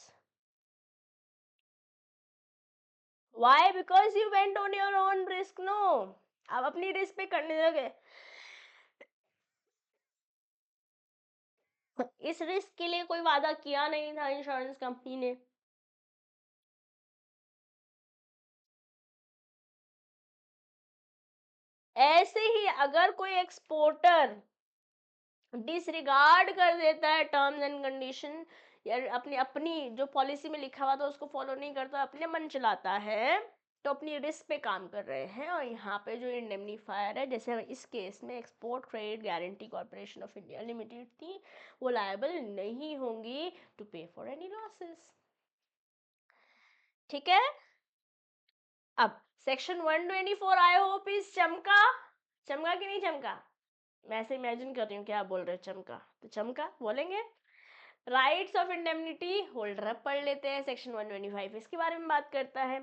Why? Because you went on your own risk, no. अब अपनी रिस्क पे करने लगे, इस रिस्क के लिए कोई वादा किया नहीं था इंश्योरेंस कंपनी ने। ऐसे ही अगर कोई एक्सपोर्टर डिसरिगार्ड कर देता है टर्म्स एंड कंडीशन, या अपनी अपनी जो पॉलिसी में लिखा हुआ था उसको फॉलो नहीं करता, अपने मन चलाता है, तो अपनी रिस्क पे काम कर रहे हैं। और यहाँ पे जो इंडेमनीफायर है, जैसे इस केस में export credit guarantee corporation of India limited थी, वो लायबल नहीं होंगी टू पे फॉर एनी लॉसेस, ठीक है। अब सेक्शन 124 आई होप इज चमका, चमका कि नहीं चमका? मैं ऐसे इमेजिन कर रही हूँ क्या बोल रहे हो, चमका तो चमका बोलेंगे। Rights of indemnity holder up पढ़ लेते हैं, सेक्शन 125 इसके बारे में बात करता है।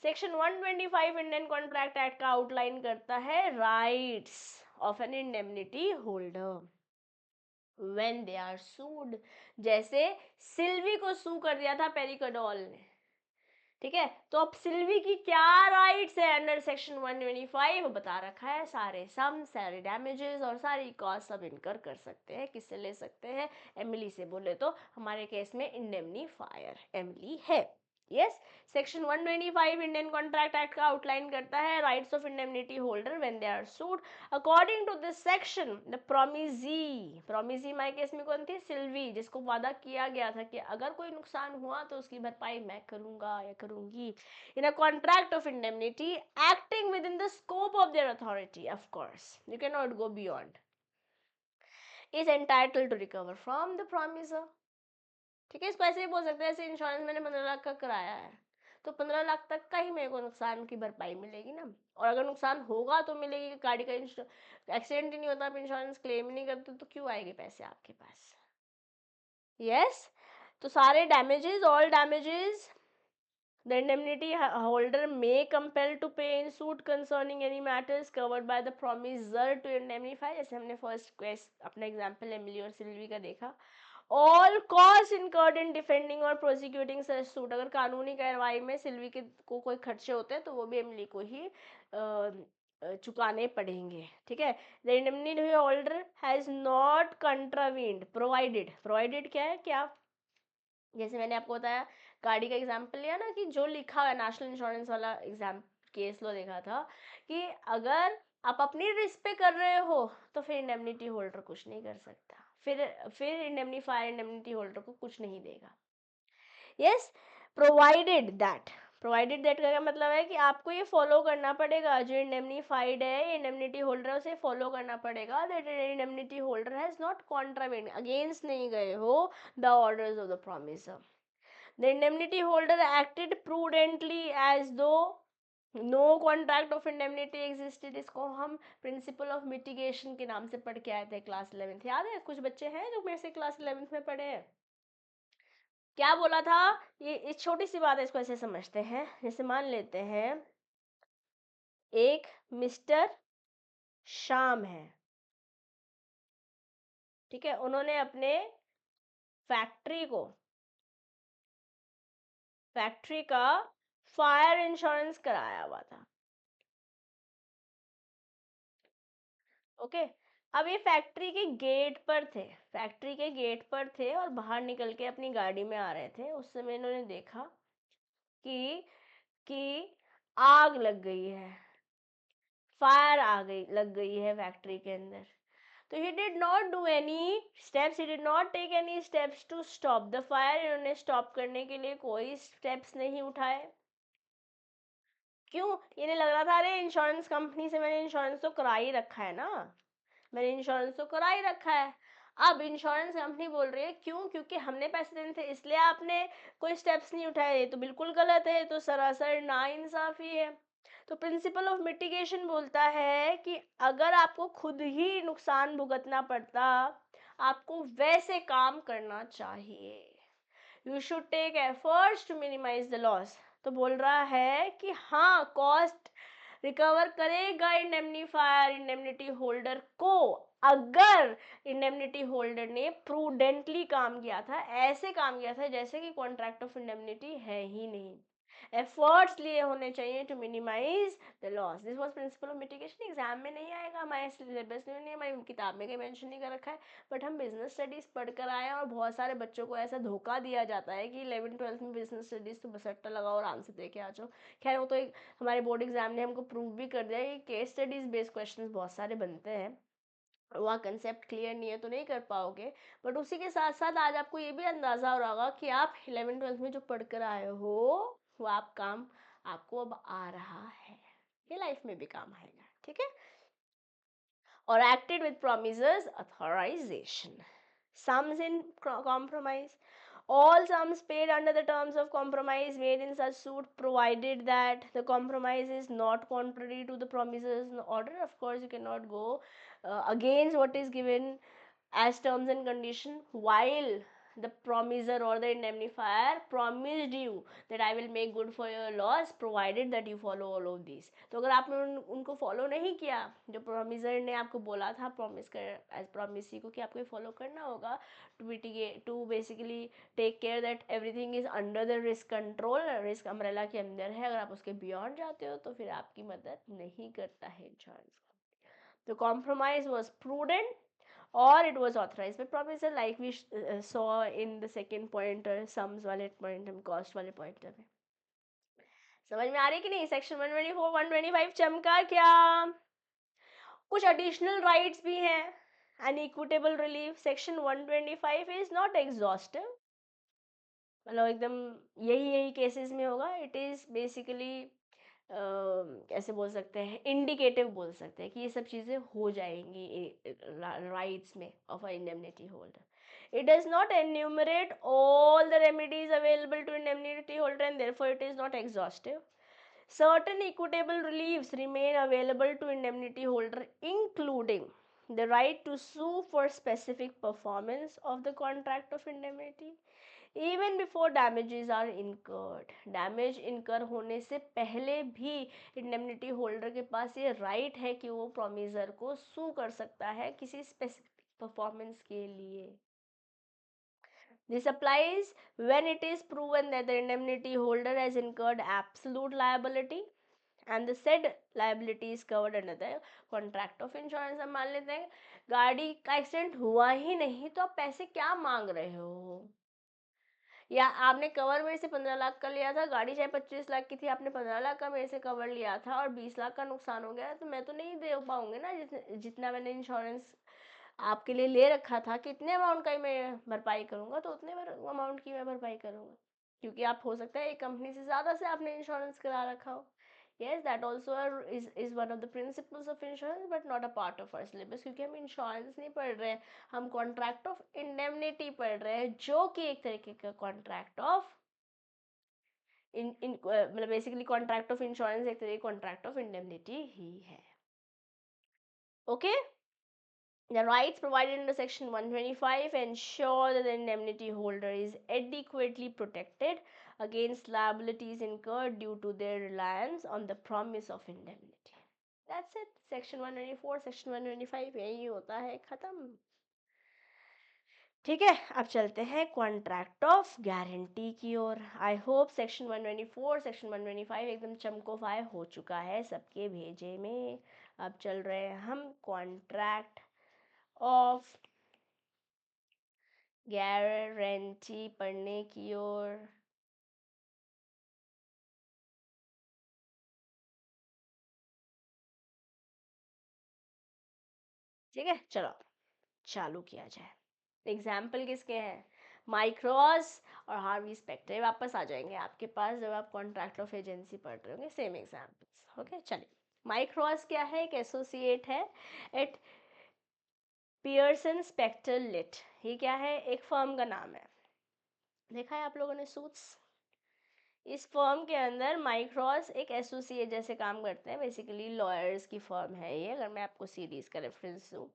सेक्शन 125 इंडियन कॉन्ट्रैक्ट एक्ट का आउटलाइन करता है rights of an indemnity holder when they are sued. जैसे सिल्वी को सू कर दिया था पेरिकोडोल ने, ठीक है, तो अब सिल्वी की क्या राइट्स है अंडर सेक्शन 125 बता रखा है, सारे सम, सारे डैमेजेस और सारी कॉस्ट सब इनकर कर सकते हैं। किससे ले सकते हैं? एमिली से। बोले तो हमारे केस में इंडेमनीफायर एमिली है। Yes, section 125 Indian contract act का आउटलाइन करता है rights of indemnity holder when they are sued. According to this section the promisee my case में कौन थी? सिल्वी, जिसको वादा किया गया था कि अगर कोई नुकसान हुआ तो उसकी भरपाई मैं करूंगा या करूंगी। In a contract of indemnity acting within the scope of their authority, of course you can not go beyond, is entitled to recover from the promisor. ठीक है, इसको ऐसे ही बोल सकते हैं, ऐसे इंश्योरेंस मैंने 15 लाख का कराया है तो 15 लाख तक का ही मेरे को नुकसान की भरपाई मिलेगी ना। और अगर नुकसान होगा तो मिलेगी, गाड़ी का एक्सीडेंट ही नहीं होता, आप इंश्योरेंस क्लेम ही नहीं करते तो क्यों आएंगे पैसे आपके पास? यस, तो सारे damages, all damages the indemnity holder may compel to pay in suit concerning any matters covered by the promisor to indemnify, जैसे हमने फर्स्ट अपना एग्जांपल एमिली और सिल्वी का देखा। All cost incurred in defending और प्रोसिक्यूटिंग सच suit, अगर कानूनी कार्रवाई में सिल्वी के को कोई खर्चे होते हैं तो वो भी एमिली को ही चुकाने पड़ेंगे। ठीक है, the indemnity holder has not contravened provided क्या है कि आप, जैसे मैंने आपको बताया गाड़ी का एग्जाम्पल लिया ना, कि जो लिखा हुआ नेशनल इंश्योरेंस वाला एग्जाम केस लो देखा था कि अगर आप अपनी रिस्क पे कर रहे हो तो फिर इंडेमनिटी होल्डर कुछ नहीं कर सकता, फिर इंडेमनीफायर इंडेमनिटी होल्डर को कुछ नहीं देगा। Yes, provided that, provided that का मतलब है कि आपको ये फॉलो करना पड़ेगा, जो इंडेमनीफाइड है इंडेमनिटी होल्डर उसे फॉलो करना पड़ेगा, that indemnity holder has not contravened, against नहीं गए हो the orders of the promisor. The indemnity holder acted prudently as though no contract of indemnity existed। इसको हम प्रिंसिपल ऑफ मिटिगेशन के नाम से पढ़ के आए थे क्लास 11th, याद है? कुछ बच्चे हैं जो मेरे से क्लास 11th में पढ़े हैं। क्या बोला था? ये छोटी सी बात है, इसको ऐसे समझते हैं, जैसे मान लेते हैं एक मिस्टर शाम है, ठीक है, उन्होंने अपने फैक्ट्री को, फैक्ट्री का फायर इंश्योरेंस कराया हुआ था। ओके, अब ये फैक्ट्री के गेट पर थे, फैक्ट्री के गेट पर थे और बाहर निकल के अपनी गाड़ी में आ रहे थे, उस समय इन्होंने देखा कि आग लग गई है, फायर आ गई, लग गई है फैक्ट्री के अंदर। तो he did not do any steps, he did not take any steps to stop the fire, इन्होंने स्टॉप करने के लिए कोई स्टेप्स नहीं उठाए। क्यों? इन्हें लग रहा था अरे इंश्योरेंस कंपनी से मैंने इंश्योरेंस तो करा ही रखा है ना, मैंने इंश्योरेंस तो करा ही रखा है। अब इंश्योरेंस कंपनी बोल रही है क्यों? क्योंकि हमने पैसे देने थे इसलिए आपने कोई स्टेप्स नहीं उठाए, ये तो बिल्कुल गलत है, तो सरासर नाइंसाफी है। तो प्रिंसिपल ऑफ मिटिगेशन बोलता है कि अगर आपको खुद ही नुकसान भुगतना पड़ता, आपको वैसे काम करना चाहिए, you should take efforts to minimize the loss. तो बोल रहा है कि हाँ, कॉस्ट रिकवर करेगा इंडेमनीफायर इंडेमनिटी होल्डर को अगर इंडेमनिटी होल्डर ने प्रूडेंटली काम किया था, ऐसे काम किया था जैसे कि कॉन्ट्रैक्ट ऑफ इंडेमनिटी है ही नहीं, एफर्ट्स लिए होने चाहिए to minimize the loss. This was principle of mitigation, exam में नहीं आएगा, हमारे सिलेबस में नहीं है, हमारी किताब में कहीं मेंशन नहीं कर रखा है, बट हम बिजनेस स्टडीज पढ़कर आए हैं और बहुत सारे बच्चों को ऐसा धोखा दिया जाता है कि 11th-12th में बिजनेस स्टडीज तो बसट्टा लगाओ और आंसर दे के आ जाओ। खैर वो तो एक हमारे बोर्ड एग्जाम ने हमको प्रूव भी कर दिया कि केस स्टडीज बेस्ड क्वेश्चन बहुत सारे बनते हैं, वहाँ कंसेप्ट क्लियर नहीं है तो नहीं कर पाओगे। बट उसी के साथ साथ आज आपको ये भी अंदाजा हो रहा होगा कि आप 11th-12th में जो पढ़कर आए हो वो आप काम आपको अब आ रहा है, ये लाइफ में भी काम आएगा। ठीक है, और acted with promises authorization, sums in compromise, all sums paid under the terms of compromise made in such suit provided that the compromise is not contrary to the promises order. Of course you cannot go against what is given as terms and condition, while the promiser or the indemnifier promised you that I will make good for your loss provided that you follow all of these। तो अगर आपने उनको follow नहीं किया, जो promisor ने आपको बोला था प्रॉमिस कर एज प्रॉमिसी को कि आपको फॉलो करना होगा to mitigate, to basically take care that everything is under the risk control, risk umbrella के अंदर है, अगर आप उसके बियॉन्ड जाते हो तो फिर आपकी मदद नहीं करता है इंश्योरेंस। तो compromise was prudent or it was authorized by promisor, like we saw in the second pointer, sums wale pointer, cost wale pointer में। समझ में आ रही कि नहीं? सेक्शन 124 125 चमका क्या? कुछ एडिशनल राइट्स भी हैं। An equitable relief section 125 is not exhaustive, मतलब एकदम यही यही केसेस में होगा। इट इज बेसिकली कैसे बोल सकते हैं, इंडिकेटिव बोल सकते हैं कि ये सब चीज़ें हो जाएंगी राइट्स में of a indemnity holder. It does not enumerate all the remedies available to indemnity holder and therefore it is not exhaustive. Certain equitable reliefs remain available to indemnity holder, including the right to sue for specific performance of the contract of indemnity even before damages are incurred. Damage इनकर होने से पहले भी indemnity holder के पास ये right है कि वो प्रोमिजर को सू कर सकता है किसी स्पेसिफिक परफॉर्मेंस के लिए. This applies when it is proven that the indemnity holder has incurred absolute liability and the said liability is covered under the contract of insurance. अब मान लेते हैं गाड़ी का एक्सीडेंट हुआ ही नहीं तो आप पैसे क्या मांग रहे हो? या आपने कवर मेरे से 15 लाख का लिया था, गाड़ी चाहे 25 लाख की थी, आपने 15 लाख का मेरे से कवर लिया था और 20 लाख का नुकसान हो गया, तो मैं तो नहीं दे पाऊंगी ना जितना मैंने इंश्योरेंस आपके लिए ले रखा था कि इतने अमाउंट का ही मैं भरपाई करूंगा, तो उतने अमाउंट की मैं भरपाई करूंगा, क्योंकि आप हो सकता है एक कंपनी से ज़्यादा से आपने इंश्योरेंस करा रखा हो. yes that also is one of the principles of insurance but not a part of our syllabus, क्योंकि हम इंश्योरेंस नहीं पढ़ रहे हैं, हम कॉन्ट्रैक्ट ऑफ इंडेमनिटी पढ़ रहे हैं, जो कि एक तरीके का कॉन्ट्रैक्ट ऑफ मतलब बेसिकली कॉन्ट्रैक्ट ऑफ इंश्योरेंस एक तरीके कॉन्ट्रैक्ट ऑफ इंडेमनिटी ही है. Okay. The rights provided under Section 125 ensure that the indemnity holder is adequately protected against liabilities incurred due to their reliance on the promise of indemnity. That's it. Section 124, Section 125 यही होता है, खत्म. ठीक है, अब चलते हैं कॉन्ट्रैक्ट ऑफ गारंटी की ओर. आई होप सेक्शन 124 सेक्शन 125 एकदम चमकोफाई हो चुका है सबके भेजे में. अब चल रहे हैं हम कॉन्ट्रैक्ट ऑफ गारंटी पढ़ने की ओर. ठीक है, चलो चालू किया जाए. एग्जाम्पल किसके हैं? माइक्रोस और हार्वी स्पेक्टर वापस आ जाएंगे आपके पास जब आप कॉन्ट्रैक्ट ऑफ एजेंसी पढ़ रहे होंगे. Same examples. ओके, चलिए. माइक्रोस क्या है? एक एसोसिएट है एट पियर्सन स्पेक्टर लिट. ये क्या है? एक फर्म का नाम है. देखा है आप लोगों ने सूट्स? इस फर्म के अंदर माइक्रोस एक एसोसिएट जैसे काम करते हैं. बेसिकली लॉयर्स की फर्म है ये, अगर मैं आपको सीरीज का रेफरेंस दूँ.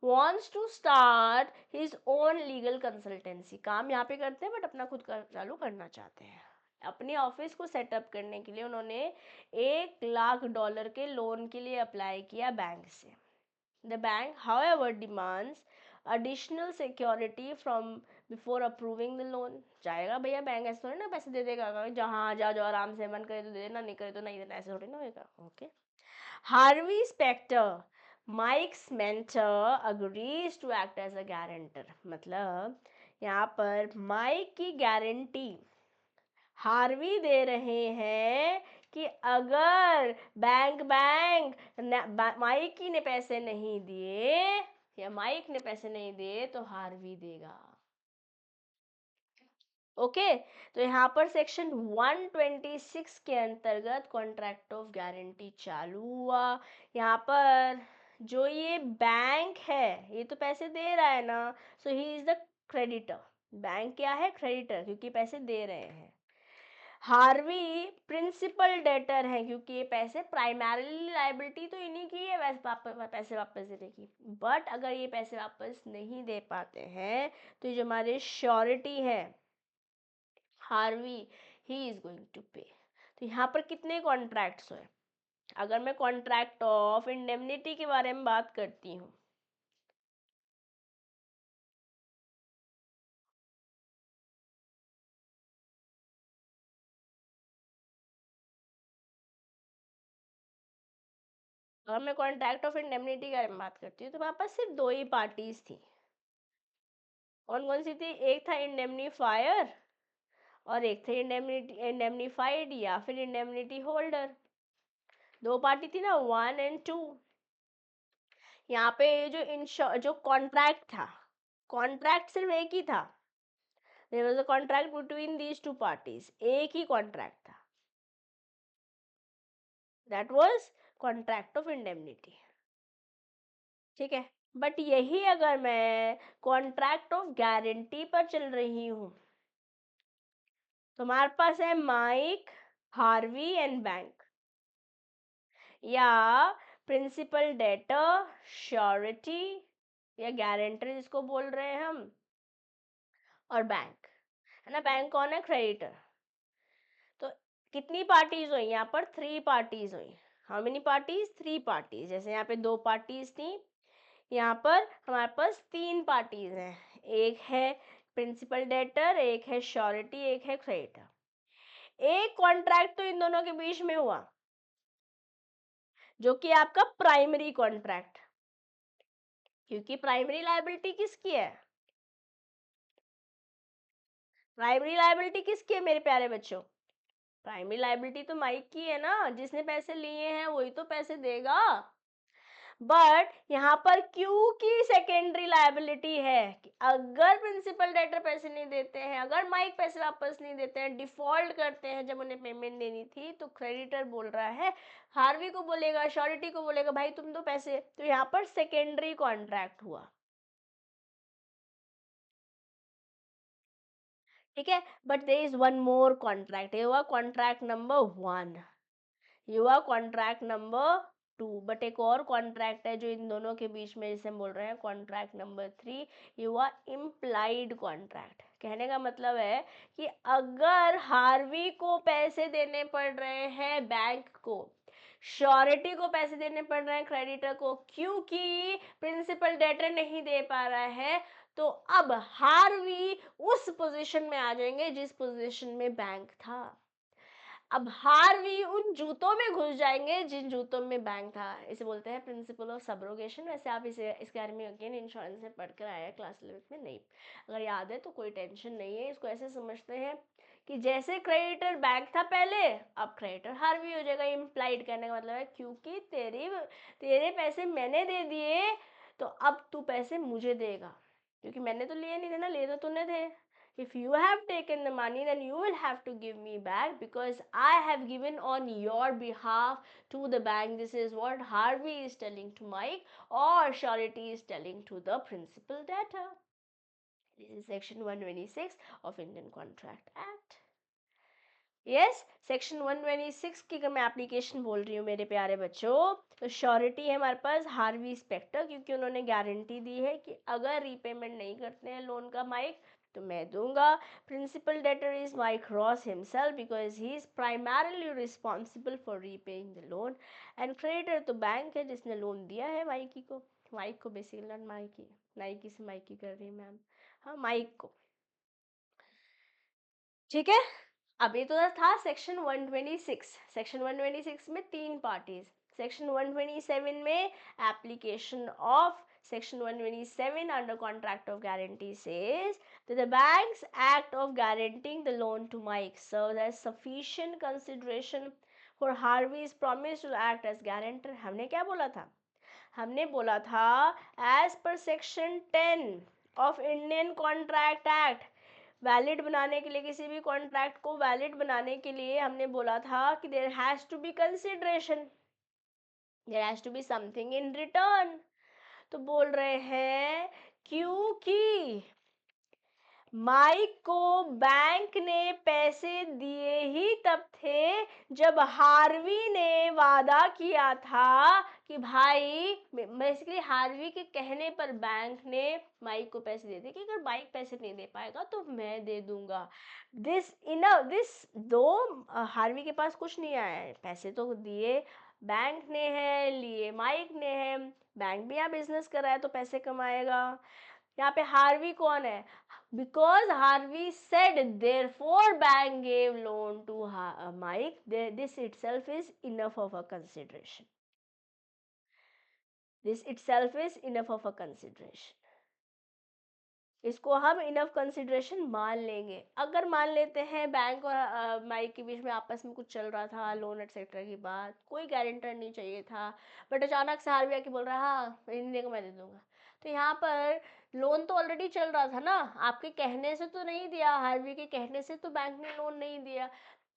wants to start his own legal consultancy. काम यहाँ पे करते हैं बट अपना खुद का चालू करना चाहते हैं. अपने ऑफिस को सेटअप करने के लिए उन्होंने $1 लाख के लोन के लिए अप्लाई किया बैंक से. The bank, however, demands additional security from before approving the loan. जाएगा भैया बैंक, ऐसे थोड़ी ना पैसे दे देगा, जहाँ जाओ जो आराम से, मन करे तो दे देना, नहीं करे तो नहीं देना, ऐसे थोड़ी ना होगा. Okay. Harvey Specter, Mike's mentor, agrees to act as a guarantor. मतलब यहाँ पर माइक की गारंटी हार्वी दे रहे हैं कि अगर माइक ने पैसे नहीं दिए या माइक ने पैसे नहीं दिए तो हार्वी देगा. ओके. तो यहाँ पर सेक्शन 126 के अंतर्गत कॉन्ट्रैक्ट ऑफ गारंटी चालू हुआ. यहाँ पर जो ये बैंक है ये तो पैसे दे रहा है ना, so he is the creditor. Bank क्या है? क्रेडिटर, क्योंकि पैसे दे रहे हैं. हार्वी प्रिंसिपल डेटर है, क्योंकि ये पैसे प्राइमरीली लाइबिलिटी तो इन्हीं की है पैसे वापस देने की. बट अगर ये पैसे वापस नहीं दे पाते हैं तो ये जो हमारे श्योरिटी है Harvey, he is going to pay. तो यहाँ पर कितने कॉन्ट्रैक्ट्स हुए? अगर मैं कॉन्ट्रैक्ट ऑफ इंडेमनिटी के बारे में बात करती हूँ, अगर मैं कॉन्ट्रैक्ट ऑफ इंडेमनिटी के बारे में बात करती हूँ तो हमारे पास सिर्फ दो ही पार्टीज थी. कौन कौन सी थी? एक था इंडेमनीफायर और एक थे इंडेमनीफाइड या फिर इंडेमनिटी होल्डर। दो पार्टी थी ना, 1 और 2। यहाँ पे जो कॉन्ट्रैक्ट था, कॉन्ट्रैक्ट सिर्फ एक ही था। There was a contract between these two parties, एक ही कॉन्ट्रैक्ट था, that was contract of indemnity. ठीक है, बट यही अगर मैं कॉन्ट्रैक्ट ऑफ गारंटी पर चल रही हूं, तो हमारे पास है माइक, हार्वी एंड बैंक, या प्रिंसिपल डेटर, श्योरिटी या गारंटर जिसको बोल रहे हैं हम, और बैंक, है ना। बैंक कौन है? क्रेडिटर। तो कितनी पार्टीज हुई यहाँ पर? 3 पार्टीज हुई। How many parties? 3 पार्टीज। जैसे यहाँ पे 2 पार्टीज थी, यहाँ पर हमारे पास 3 पार्टीज हैं। एक है प्रिंसिपल डेटर, एक है श्योरिटी, एक है क्रेडिटर। एक कॉन्ट्रैक्ट तो इन दोनों के बीच में हुआ, जो कि आपका प्राइमरी कॉन्ट्रैक्ट। क्योंकि प्राइमरी लायबिलिटी किसकी है? प्राइमरी लायबिलिटी किसकी है मेरे प्यारे बच्चों? प्राइमरी लायबिलिटी तो माइक की है ना, जिसने पैसे लिए हैं वही तो पैसे देगा। बट यहाँ पर क्यू की सेकेंडरी लायबिलिटी है कि अगर प्रिंसिपल डेटर पैसे नहीं देते हैं, अगर माइक पैसे वापस नहीं देते हैं, डिफॉल्ट करते हैं जब उन्हें पेमेंट देनी थी, तो क्रेडिटर बोल रहा है, हार्वी को बोलेगा, श्योरिटी को बोलेगा, भाई तुम दो पैसे। तो यहाँ पर सेकेंडरी कॉन्ट्रैक्ट हुआ। ठीक है, but there is one more contract. ये हुआ कॉन्ट्रैक्ट नंबर 1, ये हुआ कॉन्ट्रैक्ट नंबर 2। बट एक और कॉन्ट्रैक्ट है जो इन दोनों के बीच में, जिसे हम बोल रहे हैं कॉन्ट्रैक्ट नंबर 3। ये हुआ इम्प्लाइड कॉन्ट्रैक्ट। कहने का मतलब है कि अगर हार्वी को पैसे देने पड़ रहे हैं बैंक को, श्योरिटी को पैसे देने पड़ रहे हैं क्रेडिटर को, क्योंकि प्रिंसिपल डेटर नहीं दे पा रहा है, तो अब हार्वी उस पोजीशन में आ जाएंगे जिस पोजीशन में बैंक था। अब हार्वी उन जूतों में घुस जाएंगे जिन जूतों में बैंक था। इसे बोलते हैं प्रिंसिपल ऑफ सब्रोगेशन। वैसे आप इसे इसके बारे में अगेन इंश्योरेंस में पढ़ कर आए हैं क्लास 11 में, नहीं अगर याद है तो कोई टेंशन नहीं है। इसको ऐसे समझते हैं कि जैसे क्रेडिटर बैंक था पहले, अब क्रेडिटर हार्वी हो जाएगा। इम्प्लाइड करने का मतलब है क्योंकि तेरे पैसे मैंने दे दिए, तो अब तू पैसे मुझे देगा, क्योंकि मैंने तो लिए नहीं थे ना, लिए तो तूने थे। If you have taken the money, then you will have to give me back because I have given on your behalf to the bank. This is what Harvey is telling to Mike, or surety is telling to the principal debtor. This is section 126 of Indian Contract Act. Yes, section 126 की अगर मैं application बोल रही हूँ मेरे प्यारे बच्चों, तो श्योरिटी है हमारे पास हार्वी स्पेक्टर, क्योंकि उन्होंने गारंटी दी है कि अगर रीपेमेंट नहीं करते हैं लोन का माइक, तो मैं दूंगा। Principal debtor is Mike Ross himself because he is primarily responsible for repaying the loan, and creditor तो बैंक है जिसने लोन दिया है माइकी को। माइक को बेसिकली, नॉट माइकी, नाइकी से माइकी कर रही है मैम, हाँ माइक को। ठीक है, अब ये तो था सेक्शन 126। सेक्शन 126 में 3 पार्टीज। सेक्शन 127 में application of section 127 under contract of guarantee says that the bank's act of guaranteeing the loan to Mike serves as sufficient consideration for Harvey's promise to act as guarantor. हमने क्या बोला था? हमने बोला था as per section 10 of Indian Contract Act, valid बनाने के लिए, किसी भी कॉन्ट्रैक्ट को वैलिड बनाने के लिए हमने बोला था कि there has to be consideration, there has to be something in return. तो बोल रहे हैं क्योंकि माइक को बैंक ने पैसे दिए ही तब थे जब हार्वी ने वादा किया था कि भाई, बेसिकली हार्वी के कहने पर बैंक ने माइक को पैसे दे दिए कि अगर माइक पैसे नहीं दे पाएगा तो मैं दे दूंगा। दिस दो हार्वी के पास कुछ नहीं आया है, पैसे तो दिए बैंक ने है, लिए माइक ने है। बैंक भी यहाँ बिजनेस कर रहा है तो पैसे कमाएगा। यहाँ पे हार्वी कौन है? Because Harvey said, therefore bank gave loan to Mike. This itself is enough of a consideration. This itself is enough of a consideration. इसको हम इनफ कंसिडरेशन मान लेंगे। अगर मान लेते हैं बैंक और माइक के बीच में आपस में कुछ चल रहा था, लोन एक्सेट्रा की बात, कोई गारंटर नहीं चाहिए था, बट अचानक से हार्वी आके बोल रहा है हाँ नहीं देगा मैं दे दूंगा, तो यहाँ पर लोन तो ऑलरेडी चल रहा था ना, आपके कहने से तो नहीं दिया, हार्वी के कहने से तो बैंक ने लोन नहीं दिया,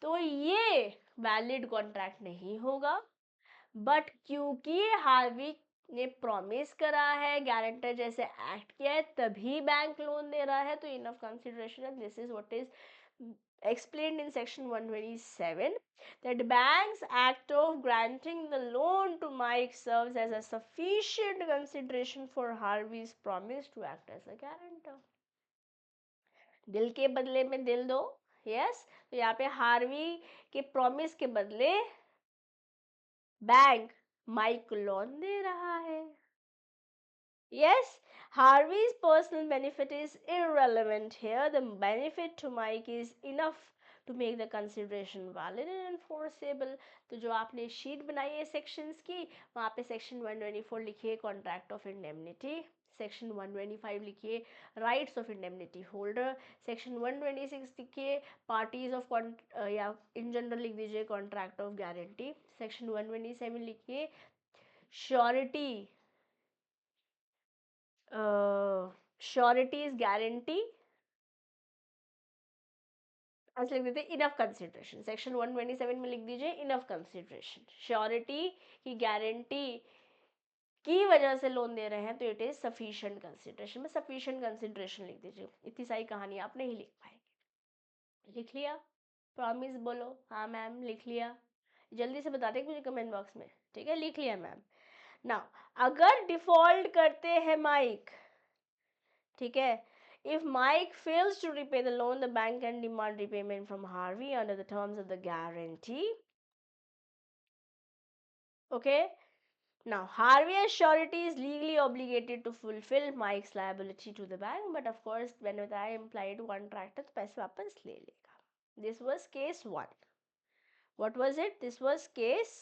तो ये वैलिड कॉन्ट्रैक्ट नहीं होगा। बट क्योंकि हार्वी ने प्रॉमिस करा है, गारंटर जैसे एक्ट किया है, तभी बैंक लोन दे रहा है, तो इनफ कंसिडरेशन है। This is what is explained in section 127, that bank's act of granting the loan to Mike serves as a sufficient consideration for Harvey's promise to act as a guarantor. दिल के बदले में दिल दो, yes, तो यहाँ पे हार्वी के प्रॉमिस के बदले बैंक माइक को लोन दे रहा है। Yes, Harvey's personal benefit is irrelevant here. The benefit to Mike is enough to make the consideration valid and enforceable. तो जो आपने शीट बनाई है सेक्शंस की, वहाँ पे सेक्शन 124 लिखिए कॉन्ट्रैक्ट ऑफ इंडेमनिटी, सेक्शन 125 लिखिए rights of indemnity holder, section 126 लिखिए पार्टीज ऑफ या इन जनरल लिख दीजिए कॉन्ट्रैक्ट ऑफ गारंटी, सेक्शन 127 लिखिए श्योरिटी, श्योरिटी इज गारंटी, आज लिख देते इनफ कंसिडरेशन, सेक्शन 127 में लिख दीजिए इनफ कंसिडरेशन, श्योरिटी की गारंटी की वजह से लोन दे रहे हैं तो इट इज सफिशिएंट कंसिडरेशन, में सफिशिएंट कंसिडरेशन लिख दीजिए, इतनी सारी कहानी आप नहीं लिख पाएंगे। लिख लिया? प्रॉमिस बोलो हाँ मैम लिख लिया, जल्दी से बता दें मुझे कमेंट बॉक्स में, ठीक है लिख लिया मैम। ना अगर डिफॉल्ट करते हैं माइक, ठीक है, if Mike fails to repay the loan, the bank can demand repayment from Harvey under the terms of the guarantee. Okay, now Harvey as surety is legally obligated to fulfill Mike's liability to the bank, but of course when I implied contract तो पैसे वापस ले लेगा. This was case 1. What was it? This was case,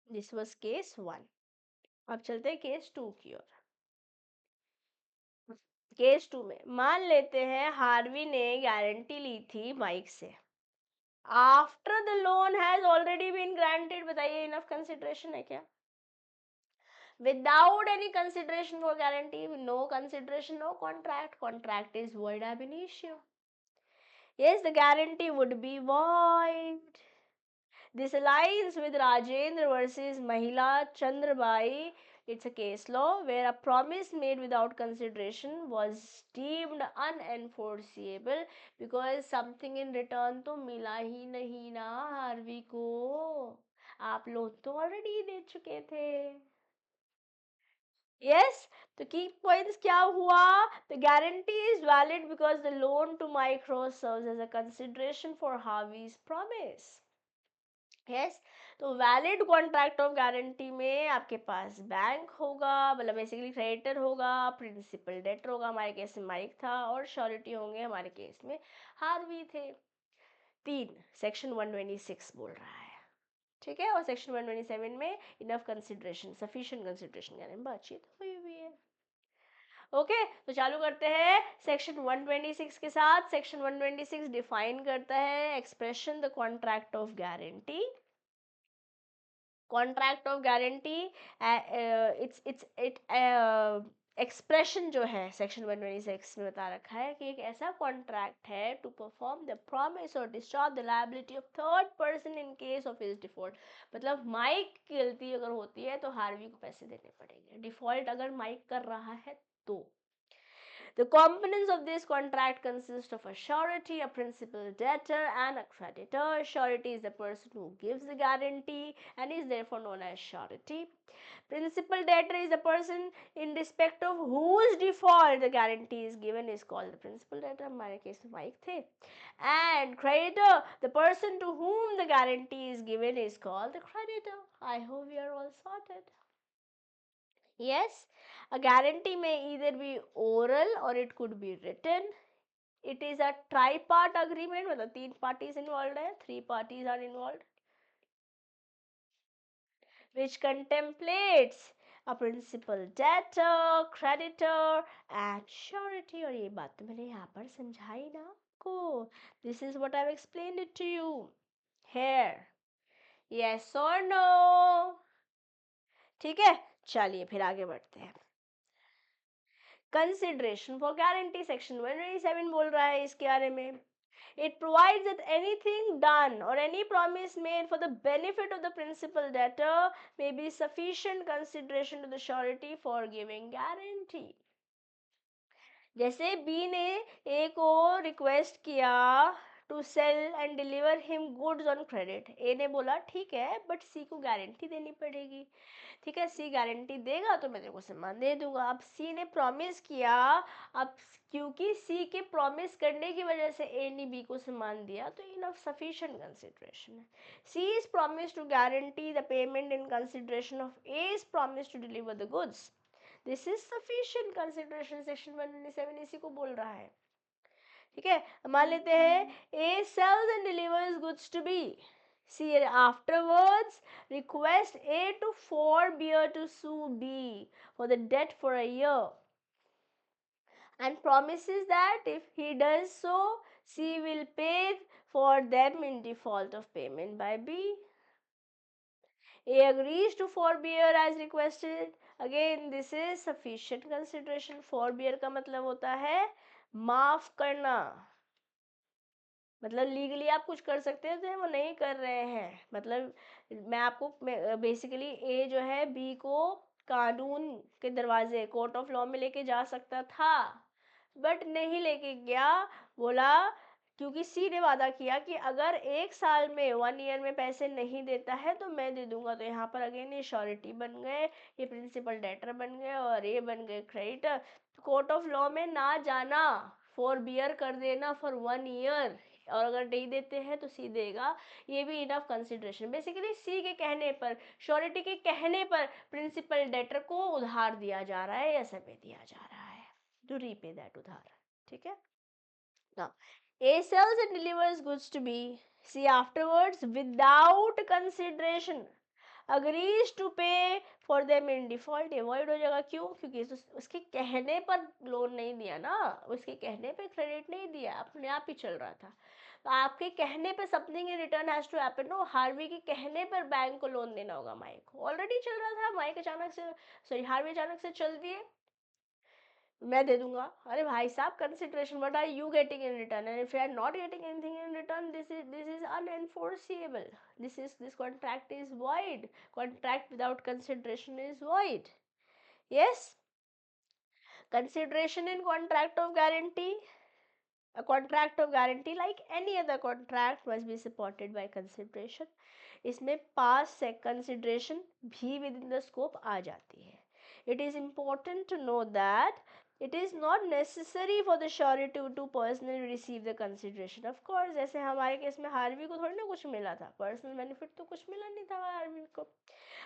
this was case 1. अब चलते हैं case 2 की ओर। Case 2 में मान लेते हैं हार्वी ने गारंटी ली थी माइक से, after the loan has already been granted, बताइए इनफ कंसिडरेशन है क्या? Without any consideration for guarantee, no consideration no contract, contract is void ab initio. Yes, the guarantee would be void. This aligns with Rajendra versus Mahila Chandrabai. It's a case law where a promise made without consideration was deemed unenforceable because something in return तो मिला ही नहीं ना Harvey को, आप लोग तो already दे चुके थे। Yes, तो की पॉइंट्स क्या हुआ? The guarantee is valid because the loan to Micro serves as a consideration for Harvey's promise. Yes, तो वैलिड कॉन्ट्रैक्ट ऑफ गारंटी में आपके पास बैंक होगा, मतलब बेसिकली क्रेडिटर होगा, प्रिंसिपल डेटर होगा, हमारे केस में माइक था, और श्योरिटी होंगे, हमारे केस में हार्वी थे। 3 सेक्शन 126 बोल रहा है, ठीक है, और सेक्शन 127 में इनफ कंसिडरेशन सफिशिएंट कंसिडरेशन के बारे में बातचीत हुई हुई है। ओके, तो चालू करते हैं सेक्शन 126 के साथ। सेक्शन 126 डिफाइन करता है expression the contract of guarantee. Contract of guarantee expression जो है सेक्शन 126 में बता रखा है कि एक ऐसा कॉन्ट्रैक्ट है टू परफॉर्म द प्रॉमिस और discharge the liability of third person in case of his default. मतलब माइक की गलती अगर होती है तो हार्वी को पैसे देने पड़ेंगे, डिफॉल्ट अगर माइक कर रहा है तो। The components of this contract consist of a surety, a principal debtor, and a creditor. Surety is the person who gives the guarantee and is therefore known as surety. Principal debtor is the person in respect of whose default the guarantee is given is called the principal debtor. हमारे case में mic थे. And creditor, the person to whom the guarantee is given is called the creditor. I hope we are all sorted. Yes, a guarantee may either be oral or it could be written. It is a tripart agreement, मतलब 3 parties involved है, 3 parties are involved. which contemplates a principal debtor, creditor and surety. और ये बात तो मैंने यहाँ पर समझाई ना आपको. This is what I've explained it to you here. Yes or no? ठीक है, चलिए फिर आगे बढ़ते हैं. कंसिडरेशन फॉर गारंटी सेक्शन 127 बोल रहा है इसके बारे में. It provides that anything done or any promise made for the benefit of the principal debtor may be sufficient consideration to the surety for giving guarantee. जैसे बी ने A को request किया to sell and deliver him goods on credit. A ने बोला ठीक है but सी को guarantee देनी पड़ेगी. ठीक है, सी गारंटी देगा तो मैं तेरे को सामान दे दूंगा. अब सी ने प्रॉमिस किया. अब क्योंकि सी के प्रॉमिस करने की वजह से ए ने बी को सामान दिया तो इनफ सफिशिएंट कंसिडरेशन है. C is promise to guarantee the payment in consideration of A is promise to deliver the goods. This is sufficient consideration. Section 127 इसी को बोल रहा है. ठीक है, मान लेते हैं A sells and delivers goods to B. C afterwards request A to forbear to sue B for the debt for a year and promises that if he does so, C will pay for them in default of payment by B. A agrees to forbear as requested. Again, this is sufficient consideration. Forbear का मतलब होता है माफ करना. मतलब legally आप कुछ कर सकते थे, वो नहीं कर रहे हैं. मतलब मैं आपको बेसिकली ए जो है बी को कानून के दरवाजे कोर्ट ऑफ लॉ में लेके जा सकता था बट नहीं लेके गया. बोला क्योंकि सी ने वादा किया कि अगर 1 साल में 1 ईयर में पैसे नहीं देता है तो मैं दे दूंगा. तो यहाँ पर अगेन ये श्योरिटी बन गए, ये प्रिंसिपल डेटर बन गए और ये बन गए क्रेडिटर. कोर्ट ऑफ लॉ में ना जाना, फॉर बियर कर देना फॉर 1 ईयर और अगर नहीं देते हैं तो सी देगा. ये भी इनफ कंसिडरेशन. बेसिकली सी के कहने पर, श्योरिटी के कहने पर प्रिंसिपल डेटर को उधार दिया जा रहा है या समय दिया जा रहा है टू रीपे दैट उधार. ठीक है. Now, A sells and delivers goods to B. C afterwards, without consideration, agrees to pay for them in default. Avoid हो जाएगा. क्यों? क्योंकि उसके कहने पर लोन नहीं दिया ना, उसके कहने पे क्रेडिट नहीं दिया, अपने आप ही चल रहा था. तो आपके कहने पे something in return has to happen. No, Harvey के कहने पर बैंक को लोन देना होगा. माइक को ऑलरेडी चल रहा था, माइक अचानक से, सॉरी हार्वी अचानक से चल दिए, मैं दे दूंगा. अरे भाई साहब, consideration, what are you getting in return? And if you are not getting anything in return, this is unenforceable. This contract is void. Contract without consideration is void. Yes. Consideration in contract of guarantee. A contract of guarantee, like any other contract, must be supported by consideration. इसमें पास से consideration भी within the scope आ जाती है. It is important to know that it is not necessary for the surety to personally receive the consideration. Of course, जैसे हमारे case में Harvey को थोड़ी ना कुछ मिला था, पर्सनल बेनिफिट तो कुछ मिला नहीं था हार्वी को.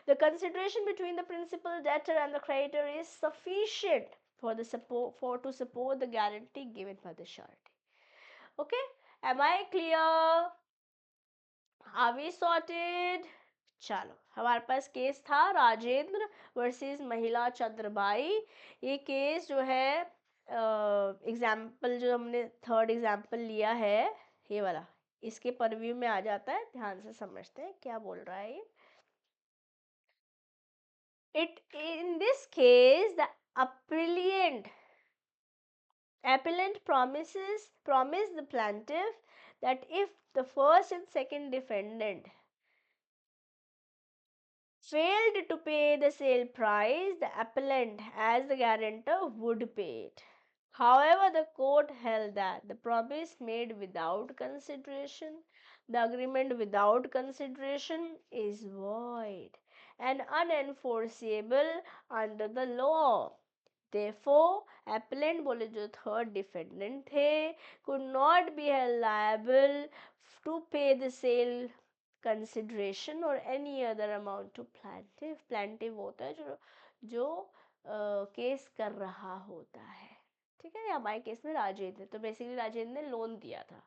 The consideration between the principal debtor and the creditor is sufficient for to support the guarantee given by the surety. Okay, am I clear? Are we sorted? चलो, हमारे पास केस था Rajendra versus महिला चंद्रबाई. ये केस जो है example जो हमने third example लिया है ये वाला, इसके परव्यू में आ जाता है. ध्यान से समझते हैं क्या बोल रहा है ये. It in this case the appellant promised the plaintiff that if the first and second defendant failed to pay the sale price, the appellant as the guarantor would pay it. However, the court held that the promise made without consideration, the agreement without consideration is void and unenforceable under the law. Therefore, appellant बोले जो third defendant थे could not be held liable to pay the sale consideration or any other amount to plaintiff. Plaintiff होता है जो case कर रहा होता है. ठीक है, हमारे केस में राजेंद्र है. तो बेसिकली राजेंद्र ने लोन दिया था.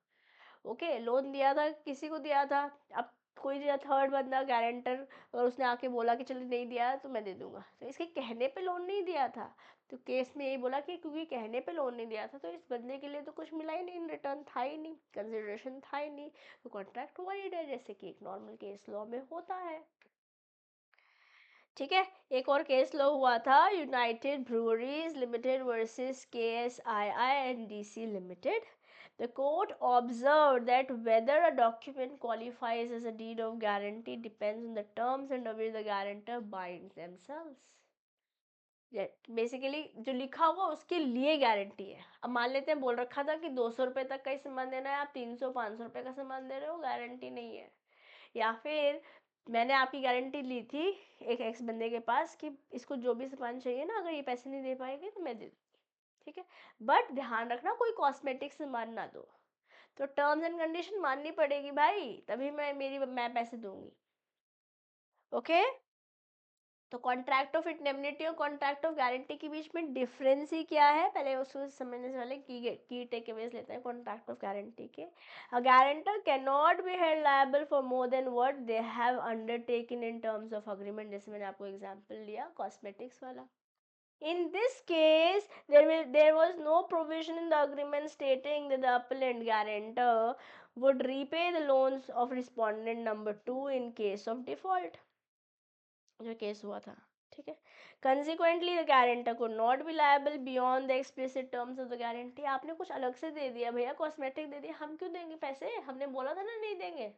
ओके, लोन दिया था, किसी को दिया था? अब कोई थर्ड बंदा गारंटर और उसने आके बोला कि चलो नहीं दिया तो मैं दे दूंगा, तो इसके कहने पे लोन नहीं दिया था। तो केस में यही बोला कि क्योंकि कहने पे लोन नहीं दिया था तो इस बंदे के लिए तो कुछ मिला ही नहीं, रिटर्न था ही नहीं, कंसिडरेशन था ही नहीं, तो कॉन्ट्रैक्ट वॉइड है, जैसे कि एक नॉर्मल केस लॉ में होता है। ठीक है, एक और केस लॉ हुआ था, United breweries limited versus KSII and DC limited. The court observed that whether a document qualifies as a deed of guarantee depends on the terms under which the guarantor binds themselves. Basically जो लिखा हुआ उसके लिए guarantee है। अब मान लेते हैं बोल रखा था कि 200 रुपये तक का ही सामान देना है, आप 300-500 रुपये का सामान दे रहे हो, गारंटी नहीं है। या फिर मैंने आपकी गारंटी ली थी एक एक्स बंदे के पास कि इसको जो भी सामान चाहिए ना, अगर ये पैसे नहीं दे पाएंगे तो मैं दे दूँ, ठीक है, बट ध्यान रखना कोई कॉस्मेटिक सामान ना दो, तो टर्म्स एंड कंडीशन माननी पड़ेगी भाई, तभी मैं पैसे दूंगी। ओके, तो कॉन्ट्रैक्ट ऑफ इंडेमनिटी और कॉन्ट्रैक्ट ऑफ गारंटी के बीच में डिफरेंस ही क्या है, पहले उसको समझने से पहले की टेकअवेज लेते हैं कॉन्ट्रैक्ट ऑफ गारंटी के। अ guarantor can not be held liable for more than what they have undertaken in terms of agreement, जैसे मैंने आपको एग्जांपल लिया कॉस्मेटिक्स वाला। In this case, there was no provision in the agreement stating that the appellant guarantor would repay the loans of respondent number 2 in case of default, जो case हुआ था, ठीक है। Consequently, the guarantor could not be liable beyond the explicit terms of the guarantee। आपने कुछ अलग से दे दिया भैया, कॉस्मेटिक दे दिया, हम क्यों देंगे पैसे, हमने बोला था ना नहीं देंगे,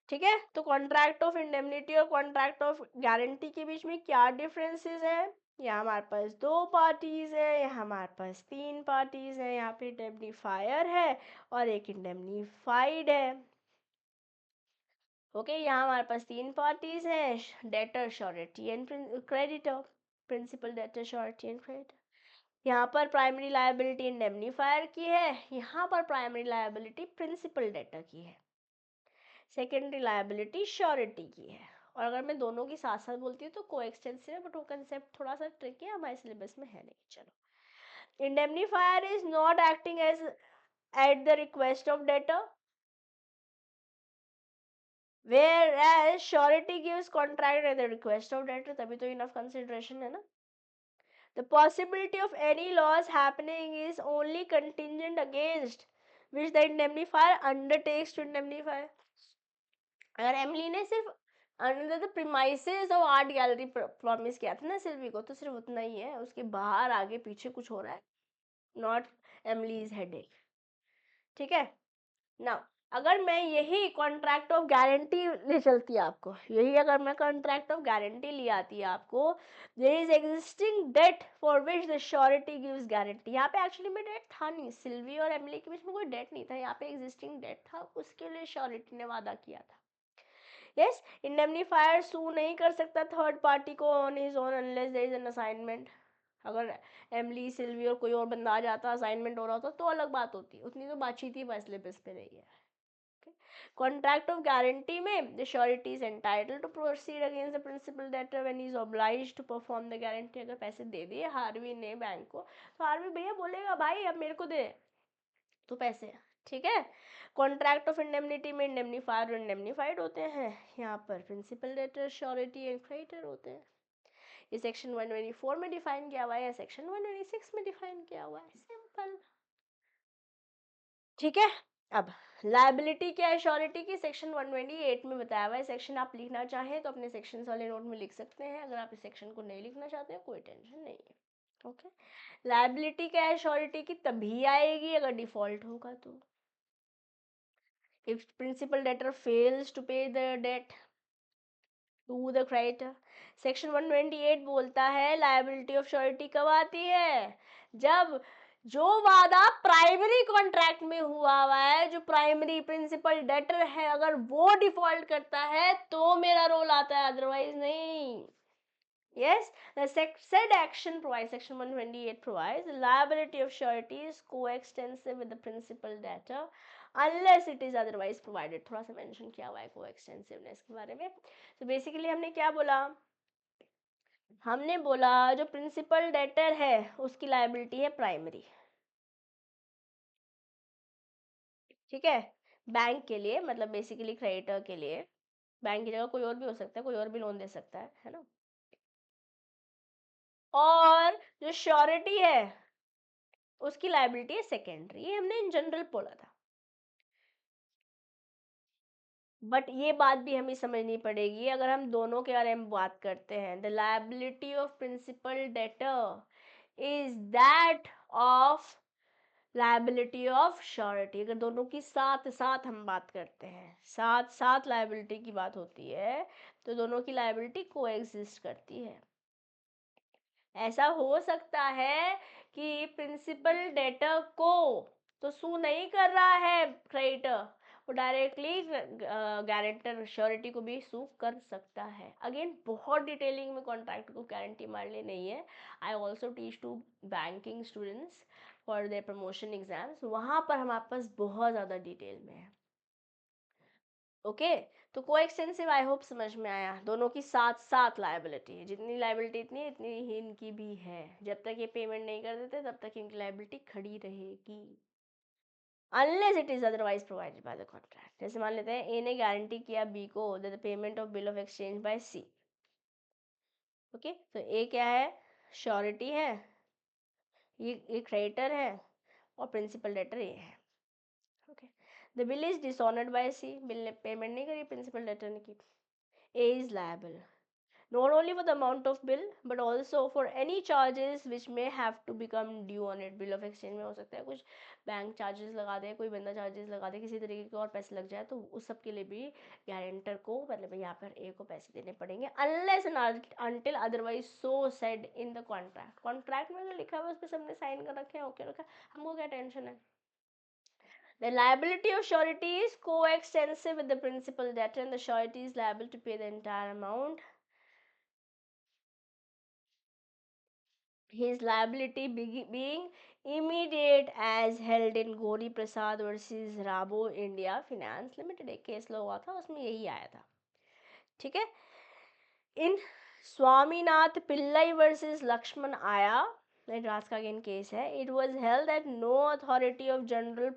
ठीक है। तो कॉन्ट्रैक्ट ऑफ इंडेमनिटी और कॉन्ट्रैक्ट ऑफ गारंटी के बीच में क्या डिफरेंसेस है, यहाँ हमारे पास 2 पार्टीज है, यहाँ हमारे पास 3 पार्टीज है, यहाँ पे इंडेमनीफायर है और एक इंडेमनीफाइड है। ओके, यहाँ हमारे पास 3 पार्टीज हैं, debtor, surety and creditor, principal, debtor, surety and creditor. यहाँ पर प्राइमरी लायबिलिटी इंडेमनीफायर की है, यहाँ पर प्राइमरी लायबिलिटी प्रिंसिपल डेटर की है, सेकेंडरी लायबिलिटी श्योरिटी की है। और अगर मैं दोनों की साथ साथ बोलती हूँ तो को एक्सटेंसिव है, बट वो कंसेप्ट थोड़ा सा ट्रिकी है, हमारे सिलेबस में है नहीं। चलो, indemnifier is not acting as at the request of debtor, whereas surety gives contract at the request of debtor, तभी तो enough consideration है ना। The possibility of any loss happening is only contingent against which the indemnifier undertakes to indemnify। अगर Emily ने सिर्फ under the premises of art gallery promise किया था ना सिल्वी को, तो सिर्फ उतना ही है, उसके बाहर आगे पीछे कुछ हो रहा है, नॉट एमलीज हेडेक, ठीक है ना। अगर मैं यही कॉन्ट्रैक्ट ऑफ गारंटी ले चलती आपको, यही अगर मैं कॉन्ट्रैक्ट ऑफ गारंटी ले आती है आपको, there is existing debt for which the surety gives guarantee. यहाँ पे एक्चुअली में डेट था नहीं, सिल्वी और एमली के बीच में कोई डेट नहीं था, यहाँ पे एग्जिस्टिंग डेट था, उसके लिए श्योरिटी ने वादा किया था। यस, इंडेमनीफायर सू नहीं कर सकता थर्ड पार्टी को on his own unless there is an assignment. अगर एमली, सिल्वी और कोई और बंदा आ जाता, असाइनमेंट हो रहा होता तो अलग बात होती, उतनी तो बातचीत ही फैसले बेस पे रही है। कॉन्ट्रैक्ट ऑफ गारंटी में the surety is entitled to proceed against the principal debtor when he is obliged to perform the guarantee. अगर पैसे दे दिए हार्वी ने बैंक को, तो हार्वी भैया बोलेगा भाई अब मेरे को दे तो पैसे, ठीक है। कॉन्ट्रैक्ट ऑफ इंडेमनिटी में इंडेमनीफायर और इंडेमनीफाइड होते हैं, यहाँ पर principal debtor, surety and creditor होते हैं। ये सेक्शन 124 में डिफाइन किया हुआ है, सेक्शन 126 में डिफाइन किया हुआ है, सिंपल, ठीक है। अब लायबिलिटी क्या है श्योरिटी की, सेक्शन 128 में बताया हुआ है। सेक्शन आप लिखना चाहें तो अपने सेक्शन वाले नोट में लिख सकते हैं, अगर आप इस सेक्शन को नहीं लिखना चाहते हैं कोई टेंशन नहीं है। ओके, लायबिलिटी क्या है श्योरिटी की, तभी आएगी अगर डिफॉल्ट होगा तो, if principal debtor fails to pay the debt to the creditor। Section 128 बोलता है लायबिलिटी ऑफ श्योरिटी कब आती है, जब जो वादा प्राइमरी कॉन्ट्रैक्ट में हुआ है, जो प्राइमरी प्रिंसिपल डेटर है, अगर वो डिफॉल्ट करता है तो मेरा रोल आता है, अदरवाइज नहीं। Yes, the said action provides, section 128 provides the liability of surety is coextensive with the principal debtor unless it is otherwise provided। थोड़ा सा मेंशन किया हुआ है coextensiveness के बारे में। तो बेसिकली हमने क्या बोला, हमने बोला जो प्रिंसिपल डेटर है उसकी लायबिलिटी है प्राइमरी, ठीक है, बैंक के लिए, मतलब बेसिकली क्रेडिटर के लिए, बैंक की जगह कोई और भी हो सकता है, कोई और भी लोन दे सकता है ना। और जो श्योरिटी है उसकी लायबिलिटी है सेकेंडरी, ये हमने इन जनरल बोला था। बट ये बात भी हमें समझनी पड़ेगी, अगर हम दोनों के बारे में बात करते हैं, the liability of principal debtor is that of liability of surety. अगर दोनों की साथ साथ हम बात करते हैं, साथ साथ लायबिलिटी की बात होती है, तो दोनों की लायबिलिटी को एग्जिस्ट करती है। ऐसा हो सकता है कि प्रिंसिपल डेटर को तो सू नहीं कर रहा है क्रेडिटर, वो डायरेक्टली गारंटर श्योरिटी को भी सू कर सकता है। अगेन बहुत डिटेलिंग में कॉन्ट्रैक्ट को गारंटी मारने नहीं है। I also teach to banking students for their promotion exams, वहाँ पर हमारे पास बहुत ज़्यादा डिटेल में है। ओके तो कोएक्सटेंसिव आई होप समझ में आया, दोनों की साथ साथ लायबिलिटी है, जितनी लायबिलिटी इतनी ही इनकी भी है। जब तक ये पेमेंट नहीं कर देते तब तक इनकी लायबिलिटी खड़ी रहेगी, unless it is otherwise provided by the contract. जैसे मान लेते हैं ए ने गारंटी किया बी को that the payment of bill of exchange by C. Okay तो ए क्या है, श्योरिटी है, ये क्रेडिटर है, और प्रिंसिपल डेटर ए है। Okay the bill is dishonoured by C, bill ने पेमेंट नहीं करी, प्रिंसिपल डेटर ने की। A is liable not only for the amount of bill but also for any charges which may have to become due on it। bill of exchange में हो सकता है कुछ बैंक चार्जेस लगा दे, कोई बंदा चार्जेस लगा दे, किसी तरीके के और पैसे लग जाए, तो उस सब के लिए भी गारंटर को, मतलब यहाँ पर ए को पैसे देने पड़ेंगे, unless and until otherwise so said in the contract. Contract में जो लिखा हुआ है उस पर सबने साइन कर रखे हैं, ओके रखा, हमको क्या टेंशन है। The liability of surety is coextensive with the principal debtor and the surety is liable to pay the entire amount. His liability being immediate as held in Gauri Prasad versus Rabo India Finance Limited। एक case हुआ था उसमें यही आया था, ठीक है। In Swaminath Pillai versus Lakshman आया, मद्रास का अगेन केस है, it was held that no authority of general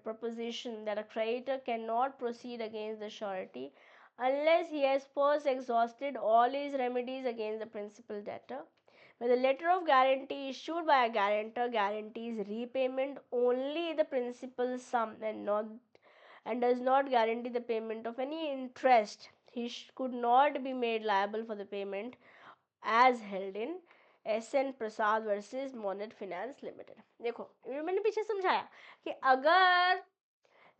proposition that a creditor cannot proceed against the surety unless he has first exhausted all his remedies against the principal debtor. When the letter of guarantee issued by a guarantor guarantees repayment only the principal sum and does not guarantee the payment of any interest, he could not be made liable for the payment as held in SN Prasad versus Monnet finance limited. देखो मैंने पीछे समझाया कि अगर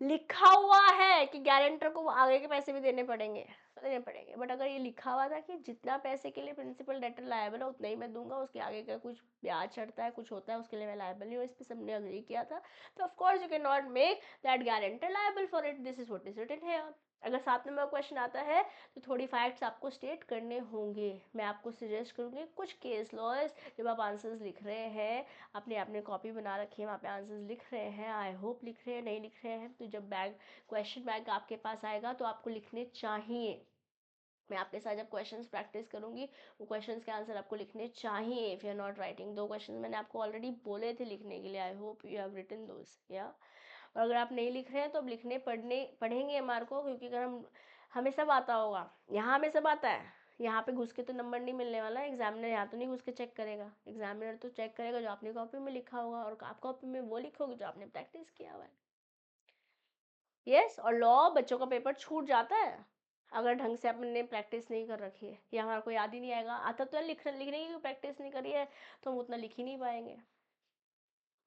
लिखा हुआ है कि गारंटर को आगे के पैसे भी देने पड़ेंगे, बट अगर ये लिखा हुआ था कि जितना पैसे के लिए प्रिंसिपल डेटर लायबल है उतना ही मैं दूंगा, उसके आगे का कुछ ब्याज चढ़ता है, कुछ होता है, उसके लिए मैं लायबल नहीं हूँ, इस पर सबने अग्री किया था, तो of course you can not make that guarantor liable for it. This is what is written here. अगर 7 नंबर क्वेश्चन आता है तो थोड़ी फैक्ट्स आपको स्टेट करने होंगे। मैं आपको सजेस्ट करूँगी कुछ केस लॉज, जब आप आंसर्स लिख रहे हैं, अपने आपने कॉपी बना रखी है, वहाँ पे आंसर्स लिख रहे हैं, आई होप लिख रहे हैं, नहीं लिख रहे हैं तो जब क्वेश्चन बैंक आपके पास आएगा तो आपको लिखने चाहिए। मैं आपके साथ जब क्वेश्चंस प्रैक्टिस करूंगी वो क्वेश्चंस के आंसर आपको लिखने चाहिए if you are not writing. 2 question मैंने आपको ऑलरेडी बोले थे लिखने के लिए, I hope you have written those या। और अगर आप नहीं लिख रहे हैं तो अब लिखने पढ़ेंगे एमआर को, क्योंकि अगर हमें सब आता होगा, यहाँ हमें सब आता है, यहाँ पे घुस के तो नंबर नहीं मिलने वाला। एग्जामिनर यहाँ तो नहीं घुस के चेक करेगा, एग्जामिनर तो चेक करेगा जो आपने कॉपी में लिखा होगा, और आप कॉपी में वो लिखोगे जो आपने प्रैक्टिस किया हुआ है। यस और लॉ बच्चों का पेपर छूट जाता है अगर ढंग से आपने प्रैक्टिस नहीं कर रखी है, या हमारा को याद ही नहीं आएगा। आता तो है लिखने की प्रैक्टिस नहीं करी है तो हम उतना लिख ही नहीं पाएंगे।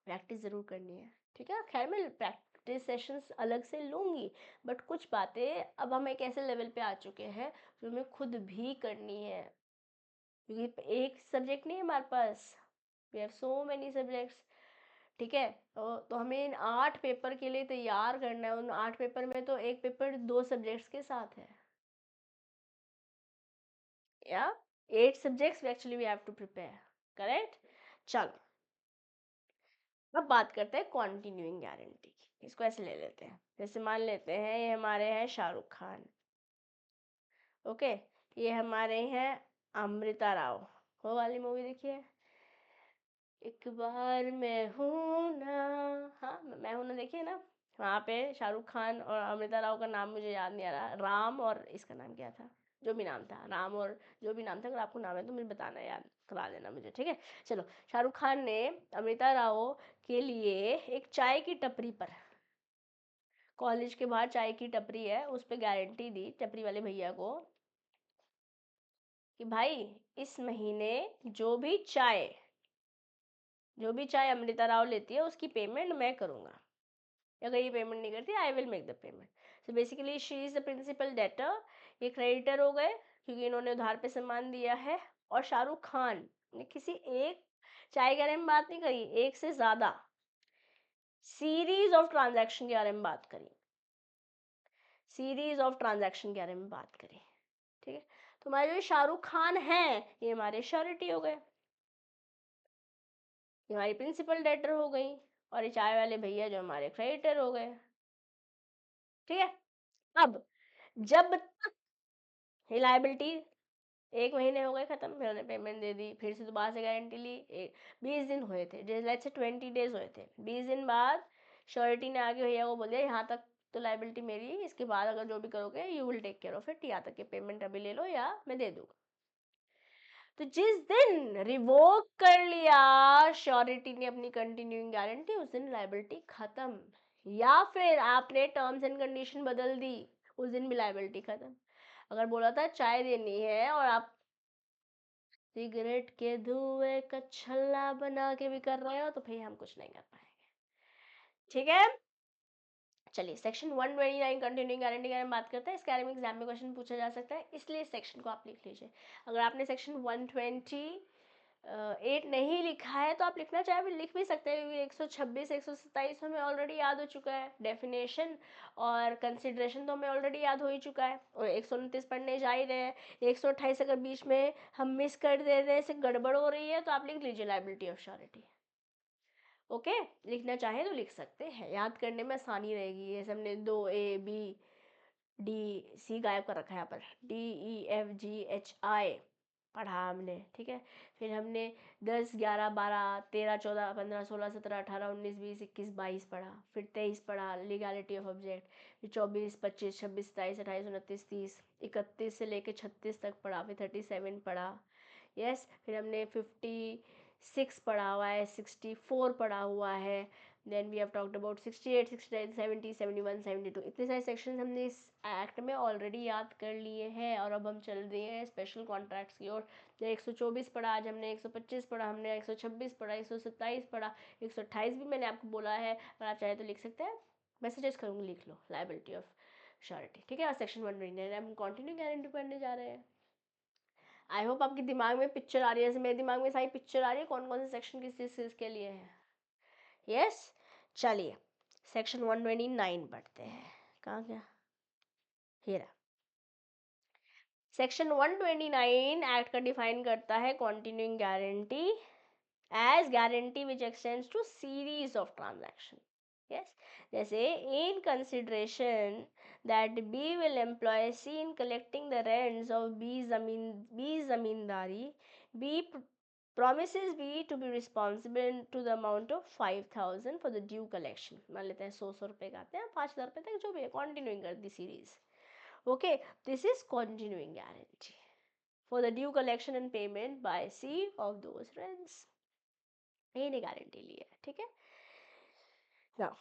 प्रैक्टिस ज़रूर करनी है, ठीक है। खैर मैं प्रैक्टिस सेशंस अलग से लूँगी, बट कुछ बातें अब हम एक ऐसे लेवल पे आ चुके हैं जो हमें खुद भी करनी है, क्योंकि एक सब्जेक्ट नहीं है हमारे पास, we have so many subjects, ठीक है। तो हमें इन 8 पेपर के लिए तैयार करना है। उन 8 पेपर में तो एक पेपर 2 सब्जेक्ट्स के साथ है, या 8 subjects actually we have to prepare, correct. चलो अब बात करते हैं कॉन्टिन्यूइंग गारंटी की। इसको ऐसे ले लेते हैं, जैसे मान लेते हैं ये हमारे हैं शाहरुख खान, ओके, ये हमारे हैं अमृता राव, वो वाली मूवी देखिए, एक बार मैं हूं ना, हाँ मैं हूं ना देखिए ना, वहाँ पे शाहरुख खान और अमृता राव का नाम मुझे याद नहीं आ रहा, राम और इसका नाम क्या था, जो भी नाम था, राम और जो भी नाम था, अगर आपको नाम है तो मुझे बताना, याद करा देना मुझे, ठीक है। चलो, शाहरुख खान ने अमृता राव के लिए एक चाय की टपरी पर, कॉलेज के बाहर चाय की टपरी है, उस पर गारंटी दी टपरी वाले भैया को कि भाई इस महीने जो भी चाय अमृता राव लेती है उसकी पेमेंट मैं करूँगा, अगर ये पेमेंट नहीं करती I will make the payment. So basically she is the principal debtor, ये क्रेडिटर हो गए क्योंकि इन्होंने उधार पे सामान दिया है। और शाहरुख खान ने किसी एक चाय के बारे में बात नहीं करी, एक से ज़्यादा सीरीज ऑफ ट्रांजैक्शन के बारे में बात करी, सीरीज ऑफ ट्रांजैक्शन के बारे में बात करी, ठीक है। तो हमारे जो शाहरुख खान हैं ये हमारे श्योरिटी हो गए, ये हमारी प्रिंसिपल डेटर हो गई, और ये चाय वाले भैया जो हमारे क्रेडिटर हो गए, ठीक है। अब जब तक ये लाइबिलिटी, 1 महीने हो गए खत्म, फिर उन्होंने पेमेंट दे दी, फिर से दोबारा से गारंटी ली, 20 दिन हुए थे, लेट्स से 20 डेज हुए थे, 20 दिन बाद श्योरिटी ने आगे भैया को बोल दिया यहाँ तक तो लाइबिलिटी मेरी, इसके बाद अगर जो भी करोगे you will take care of it, यहाँ तक के पेमेंट अभी ले लो या मैं दे दूंगा। तो जिस दिन रिवोक कर लिया श्योरिटी ने अपनी कंटिन्यूइंग गारंटी, उस दिन लाइबिलिटी खत्म, या फिर आपने टर्म्स एंड कंडीशन बदल दी, उस दिन भी लाइबिलिटी खत्म। अगर बोला था चाय देनी है और आप सिगरेट के धुएं का छल्ला बना के भी कर रहे हो तो भाई हम कुछ नहीं कर पाएंगे, ठीक है। चलिए, सेक्शन 129 कंटिन्यूइंग गारंटी के बारे में बात करते हैं, इसके बारे में एग्जाम में क्वेश्चन पूछा जा सकता है, इसलिए इस सेक्शन को आप लिख लीजिए। अगर आपने सेक्शन 128 नहीं लिखा है तो आप लिखना चाहे भी लिख भी सकते हैं, क्योंकि 126 127 हमें ऑलरेडी याद हो चुका है, डेफिनेशन और कंसिडरेशन तो हमें ऑलरेडी याद हो ही चुका है, और 129 पढ़ने जा ही रहे हैं। 128 अगर बीच में हम मिस कर दे रहे हैं, से गड़बड़ हो रही है, तो आप लिख लीजिए लाइबिलिटी ऑफ श्योरिटी, ओके। लिखना चाहे तो लिख सकते हैं, याद करने में आसानी रहेगी। जैसे हमने 2 A B D C गायब कर रखा है यहाँ पर, DEFGHI पढ़ा हमने, ठीक है। फिर हमने 10 11 12 13 14 15 16 17 18 19 20 21 22 पढ़ा, फिर 23 पढ़ा, लीगैलिटी ऑफ ऑब्जेक्ट, फिर 24 25 26 27 28 29 30 31 से लेके 36 तक पढ़ा, फिर 37 पढ़ा, यस। फिर हमने 56 पढ़ा हुआ है, 64 पढ़ा हुआ है, then we have talked about 68 69 70 71 72, इतने सारे सेक्शन हमने इस एक्ट में ऑलरेडी याद कर लिए हैं, और अब हम चल रहे हैं स्पेशल कॉन्ट्रैक्ट्स की ओर। 124 पढ़ा आज हमने, 125 पढ़ा हमने, 126 पढ़ा, 127 पढ़ा, 128 भी मैंने आपको बोला है, अगर आप चाहे तो लिख सकते हैं, मैं सजेस्ट करूँगी लिख लो लाइबिलिटी ऑफ श्योरिटी, ठीक है। और सेक्शन 129 हम कंटिन्यू गारंटी पढ़ने जा रहे हैं। आई होप आपके दिमाग में पिक्चर आ रही है, जैसे मेरे दिमाग में सारी पिक्चर आ रही है कौन कौन से सेक्शन किस चीज़ के लिए है, यस। चलिए, सेक्शन 129 पढ़ते हैं, कहाँ गया, ये रहा। सेक्शन 129 एक्ट का डिफाइन करता है continuing guarantee as guarantee which extends to series of transaction, yes. जैसे in consideration that B will employ C in collecting the rents of B zamindari, B promises B to be responsible to the amount of 5,000 for the due collection। मान लेते हैं 100 रुपये का आते हैं, 5,000 रुपये तक जो भी है, continuing कर the series, okay। this is continuing guarantee for the due collection and payment by C of those rents, ये ने गारंटी ली है, ठीक है। now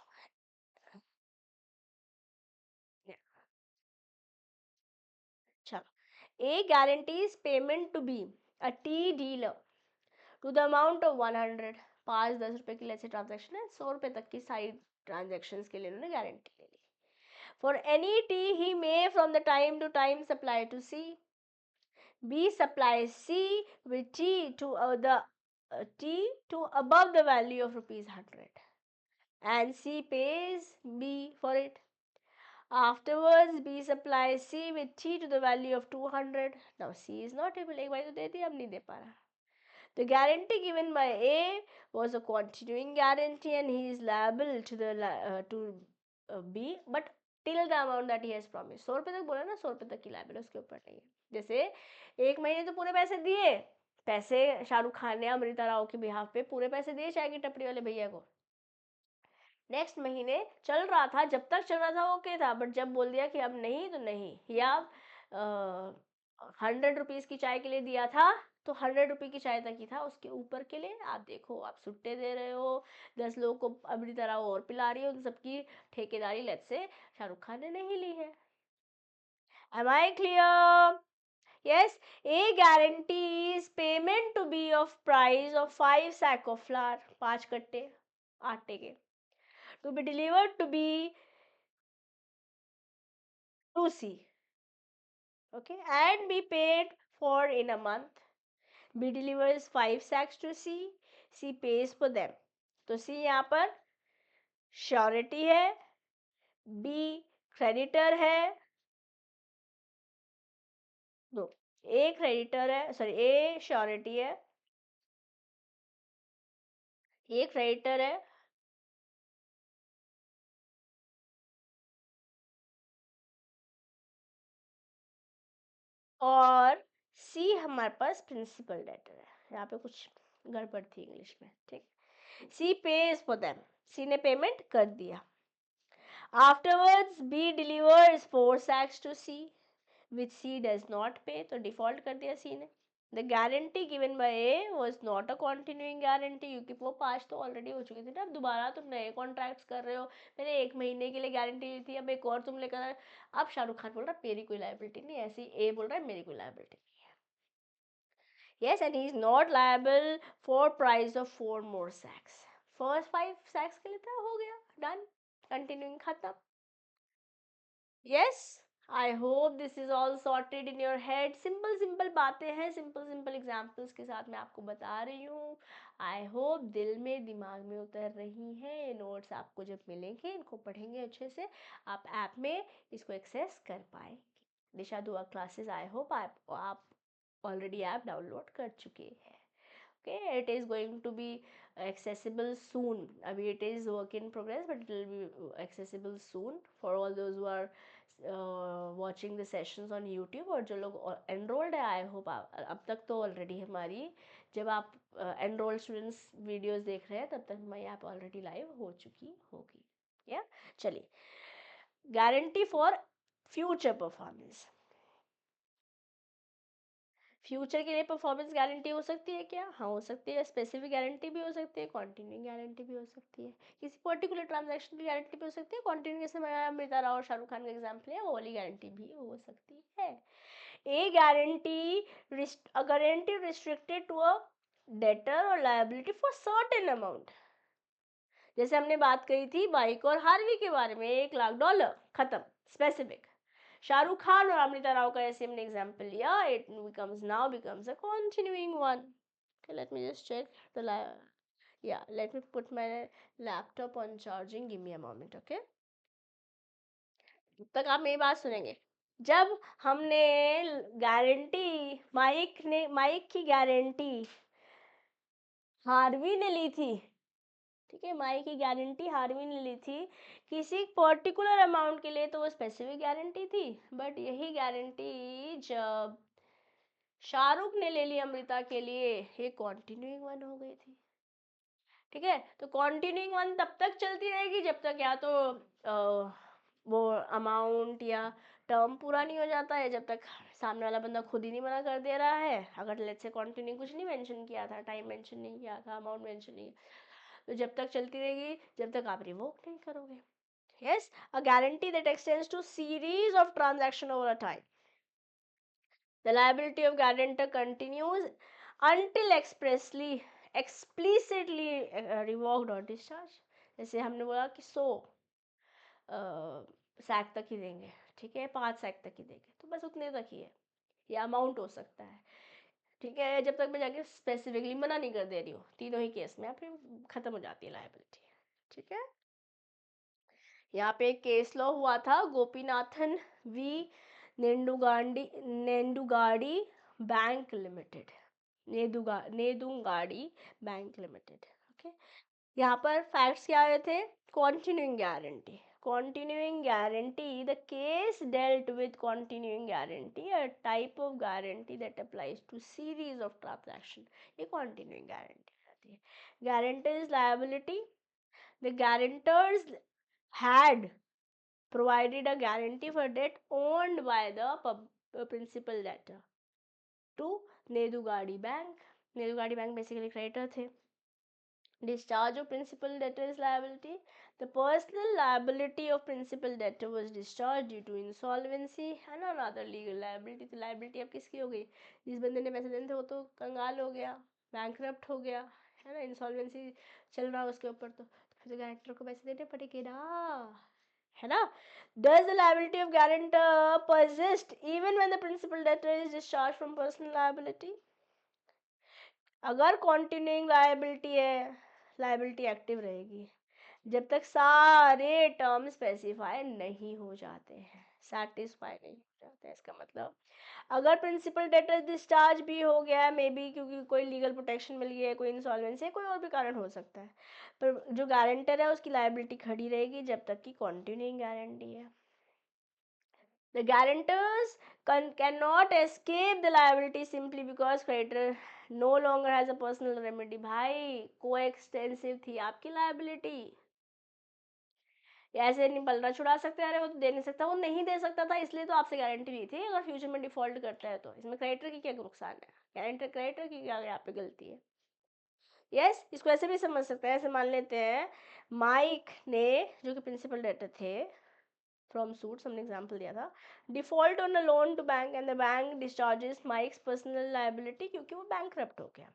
yeah, चलो, A guarantees payment to B a tea dealer to the amount of 100, 5-10 रुपये की ऐसे transaction है, 100 रुपये तक की सारी ट्रांजेक्शन के लिए उन्होंने गारंटी ले ली। For any tea he may from the time to time supply to C, B supply C with tea to the tea to above the value of ₹100 and C pays B for it. Afterwards, B supplies C with tea to the value of 200. Now C is not able, एक बार तो दे दी, अब नहीं दे पा रहा। The guarantee given by A was a continuing guarantee and he is liable to the B, but till the amount that he has promised। 100 रुपये तक बोला ना, 100 रुपये तक की लाइबल, उसके ऊपर नहीं है। जैसे 1 महीने तो पूरे पैसे दिए, पैसे शाहरुख खान ने अमृता राव के बिहाफ पे पूरे पैसे दिए चाय की टपरी वाले भैया को, नेक्स्ट महीने चल रहा था, जब तक चल रहा था ओके था, बट जब बोल दिया कि अब नहीं तो नहीं, या 100 रुपीज की चाय के लिए दिया था तो 100 रुपये की चाय तक ही था, उसके ऊपर के लिए आप देखो आप सुट्टे दे रहे हो, 10 लोगों को अपनी तरह और पिला रही हो, उन सबकी ठेकेदारी लेट्स से शाहरुख खान ने नहीं ली है। Am I clear? Yes, a guarantee is payment to be of price of 5 sack of flour, 5 कट्टे आटे के, to be delivered to be to C, okay, and be paid for in a month. B delivers 5 sacks to C, C pays for them. तो C यहाँ पर surety है, B creditor है, दो, ए creditor है, सॉरी ए श्योरिटी है, ए creditor है, और सी हमारे पास प्रिंसिपल डेटर है। यहाँ पे कुछ गड़बड़ थी इंग्लिश में, ठीक। C pays for them, C ने पेमेंट कर दिया। Afterwards B delivers 4 sacks to C which C does not pay, तो डिफॉल्ट कर दिया सी ने। The guarantee given by A was not a continuing guarantee, क्योंकि वो 5 तो ऑलरेडी हो चुकी थी ना, अब दोबारा तुम नए कॉन्ट्रैक्ट्स कर रहे हो। मैंने 1 महीने के लिए गारंटी ली थी, अब एक और तुम लेकर। अब शाहरुख खान बोल रहा है मेरी कोई लाइबिलिटी नहीं, ऐसी ए बोल रहा है मेरी कोई liability. Yes, and he is not liable for price of 4 more sacks. First 5 sacks के लिए था, हो गया, done. Continuing खत्म. Yes, I hope this is all sorted in your head. Simple बातें हैं, simple examples के साथ मैं आपको बता रही हूँ. I hope दिल में दिमाग में उतर रही हैं. ये नोट्स आपको जब मिलेंगे, इनको पढ़ेंगे अच्छे से, आप ऐप में इसको एक्सेस कर पाएंगे. दिशा दुआ क्लासेस, आई होप आप ऑलरेडी ऐप डाउनलोड कर चुके हैं. Okay, it is going to be accessible soon. Abhi it is work in progress, but it will be accessible soon for all those who are watching the sessions on YouTube. और जो लोग enrolled है, I hope अब तक तो already हमारी, जब आप enrolled students videos देख रहे हैं तब तक हमारी ऐप already live हो चुकी होगी. Yeah, चलिए, guarantee for future performance. Future के लिए परफॉर्मेंस गारंटी हो सकती है क्या? हाँ हो सकती है. स्पेसिफिक गारंटी भी हो सकती है, कॉन्टिन्यूइंग गारंटी भी हो सकती है. किसी पर्टिकुलर ट्रांजैक्शन की गारंटी भी हो सकती है. कॉन्टिन्यू जैसे मैं अमृता राव और शाहरुख खान का एग्जाम्पल है, वो वाली गारंटी भी हो सकती है. A guarantee restricted to a debtor और लायबिलिटी फॉर सर्टेन अमाउंट. जैसे हमने बात करी थी बाइक और हार्वी के बारे में, $1 लाख, खत्म, स्पेसिफिक. शाहरुख खान और अमृता राव का ऐसे हमने एग्जांपल लिया, it becomes a continuing one. Okay, let me just check the yeah, let me put my laptop on charging, give me a moment. Okay, तब तक आप मेरी बात सुनेंगे. जब हमने माइक की गारंटी हार्वी ने ली थी, ठीक है, माई की गारंटी हार्वी ने ली थी किसी पर्टिकुलर अमाउंट के लिए, तो वो स्पेसिफिक गारंटी थी. बट यही गारंटी जब शाहरुख ने ले ली अमृता के लिए, ये कॉन्टिन्यूइंग वन हो गई थी. ठीक है, तो कॉन्टिन्यूइंग वन तब तक चलती रहेगी जब तक या तो वो अमाउंट या टर्म पूरा नहीं हो जाता है, जब तक सामने वाला बंदा खुद ही नहीं मना कर दे रहा है. अगर लेट्स से कॉन्टिन्यू कुछ नहीं मेंशन किया था, टाइम मेंशन नहीं किया था, अमाउंट मेंशन नहीं, तो जब तक चलती रहेगी जब तक आप रिवोक नहीं करोगे. Yes, a guarantee that extends to series of transaction over a time. The liability of guarantor continues until explicitly revoked or discharged. जैसे हमने बोला कि 100 सैक तक ही देंगे, ठीक है, 5 सैक तक ही देंगे, तो बस उतने तक ही है. ये अमाउंट हो सकता है, ठीक है, जब तक मैं जाके स्पेसिफिकली मना नहीं कर दे रही हूँ. तीनों ही केस में फिर खत्म हो जाती है लायबिलिटी. ठीक है, यहाँ पे एक केस लॉ हुआ था, Gopinathan v Nedungadi bank limited, Nedungadi bank limited. Okay, यहाँ पर फैक्ट्स क्या आए थे? continuing guarantee, the case dealt with continuing guarantee, a type of guarantee that applies to series of transaction. ये continuing guarantee रहती है. guarantor's liability, The guarantors had provided a guarantee for debt owned by the principal debtor to Nedugadi Bank. Nedugadi Bank basically creditor थे. Discharge of principal debtor's liability. The personal liability of principal debtor was discharged due to insolvency and another legal liability. तो liability अब किसकी हो गई? जिस बंदे ने पैसे देने थे वो तो कंगाल हो गया, bankrupt हो गया, है ना, insolvency चल रहा है उसके ऊपर, तो फिर तो गारंटर को पैसे देने पड़ेंगे ना, है ना. Does the liability of guarantor persist even when the principal debtor is discharged from personal liability? अगर continuing liability है, liability एक्टिव रहेगी जब तक सारे टर्म स्पेसिफाई नहीं हो जाते हैं, सेटिस्फाई नहीं हो जाते हैं. इसका मतलब अगर प्रिंसिपल डेटर डिस्चार्ज भी हो गया है, मे बी क्योंकि कोई लीगल प्रोटेक्शन मिल गया है, कोई इंसॉल्वेंसी है, कोई और भी कारण हो सकता है, पर जो गारंटर है उसकी लायबिलिटी खड़ी रहेगी जब तक कि कंटिन्यूइंग गारंटी है. The guarantors cannot escape the liability simply because creditor no longer has a personal remedy. भाई coextensive थी आपकी liability, ऐसे नहीं पलटा छुड़ा सकते. अरे वो तो दे नहीं सकता, वो नहीं दे सकता था इसलिए तो आपसे गारंटी ली थी. अगर फ्यूचर में डिफॉल्ट करता है तो इसमें क्रेडिटर की क्या नुकसान है, क्रेडिटर की क्या यहाँ पे गलती है. यस, इसको ऐसे भी समझ सकते हैं. ऐसे मान लेते हैं माइक ने, जो कि प्रिंसिपल डेटर थे, फ्रॉम सूट्स हमने एग्जांपल दिया था, default on a loan to bank and the bank discharges Mike's personal liability क्योंकि वो बैंकरप्ट हो गया.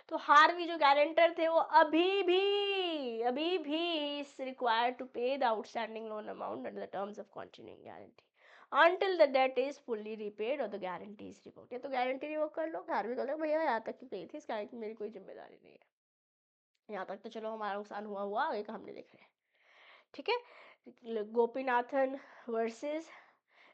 तो हार्वी जो गारंटर थे वो अभी भी इज रिक्वायर्ड टू पे the outstanding loan amount under the terms of continuing guarantee until the debt is fully repaid or the guarantee is revoked. या तो गारंटी रिवोक कर लो, हार्वी कर लो, भैया यहाँ तक की पे थी, इसका मेरी कोई जिम्मेदारी नहीं है, यहाँ तक तो चलो हमारा नुकसान हुआ हुआ, आगे का हम नहीं देख रहे. ठीक है. गोपीनाथन वर्सेस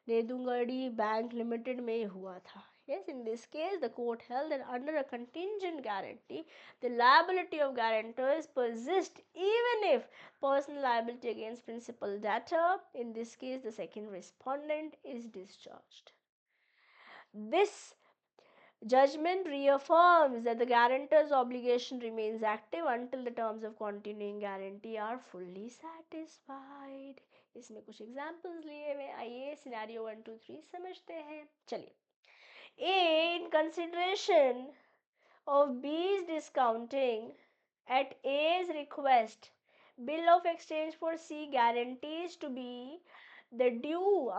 नेदुंगडी बैंक लिमिटेड में हुआ था. Yes, in this case, the court held that under a contingent guarantee, the liability of guarantors persists even if personal liability against principal debtor, in this case, the second respondent, is discharged. This judgment reaffirms that the guarantor's obligation remains active until the terms of continuing guarantee are fully satisfied. इसमें कुछ examples लिए हुए, आइए scenario 1 2 3 समझते हैं. चलिए. In consideration of B's discounting at A's request, bill of exchange for C guarantees to be the due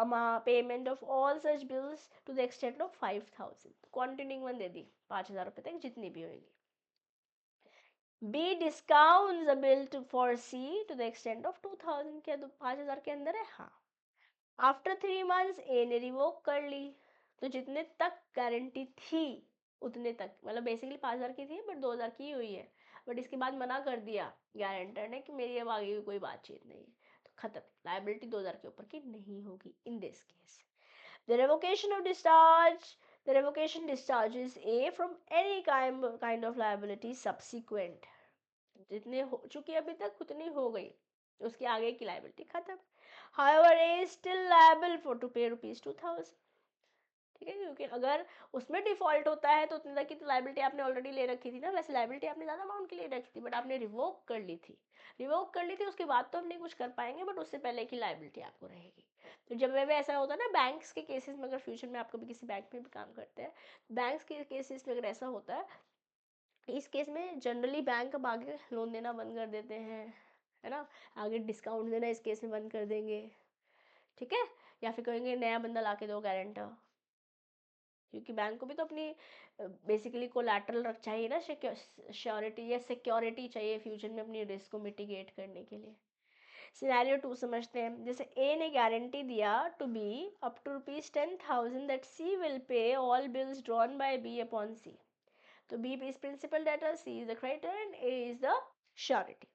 payment of all such bills to the extent of 5,000. Continuing one दे दी 5,000 रुपए तक जितनी भी होगी. B discounts the bill for C to the extent of 2,000. क्या 5,000 के अंदर है? हाँ. After 3 months A ने रिवोक कर ली, तो जितने तक गारंटी थी उतने तक, मतलब बेसिकली 5,000 की थी बट 2,000 की हुई है, बट इसके बाद मना कर दिया गारंटर ने कि मेरी अब आगे की कोई बातचीत नहीं है, तो खत्म, लायबिलिटी 2,000 के ऊपर की नहीं होगी. In this case the revocation of discharge the revocation discharges A from any kind of liability subsequent. जितने हो चुकी अभी तक उतनी हो गई, उसके आगे की लायबिलिटी खत्म. However, A is still liable for to pay rupees 2,000. ठीक है, क्योंकि अगर उसमें डिफॉल्ट होता है तो उतने तक की तो लायबिलिटी आपने ऑलरेडी ले रखी थी ना. वैसे लायबिलिटी आपने ज़्यादा अमाउंट के लिए रखी थी बट आपने रिवोक कर ली थी. उसके बाद तो हम नहीं कुछ कर पाएंगे बट उससे पहले की लायबिलिटी आपको रहेगी. तो जब में ऐसा होता है ना, बैंक्स के केसेस में, अगर फ्यूचर में आप कभी किसी बैंक में भी काम करते हैं, बैंक्स के केसेस में अगर ऐसा होता है, इस केस में जनरली बैंक अब आगे लोन देना बंद कर देते हैं, है ना, आगे डिस्काउंट देना इस केस में बंद कर देंगे. ठीक है, या फिर कहेंगे नया बंदा ला के दो गारंटर, क्योंकि बैंक को भी तो अपनी बेसिकली कोलैटरल रख चाहिए ना, श्योरिटी या सिक्योरिटी चाहिए फ्यूचर में अपनी रिस्क को मिटिगेट करने के लिए. सिनेरियो 2 समझते हैं. जैसे ए ने गारंटी दिया to be up to ₹10,000 that C will pay all bills drawn by B upon C. तो B is principal debtor, C is the creditor and A is the surety.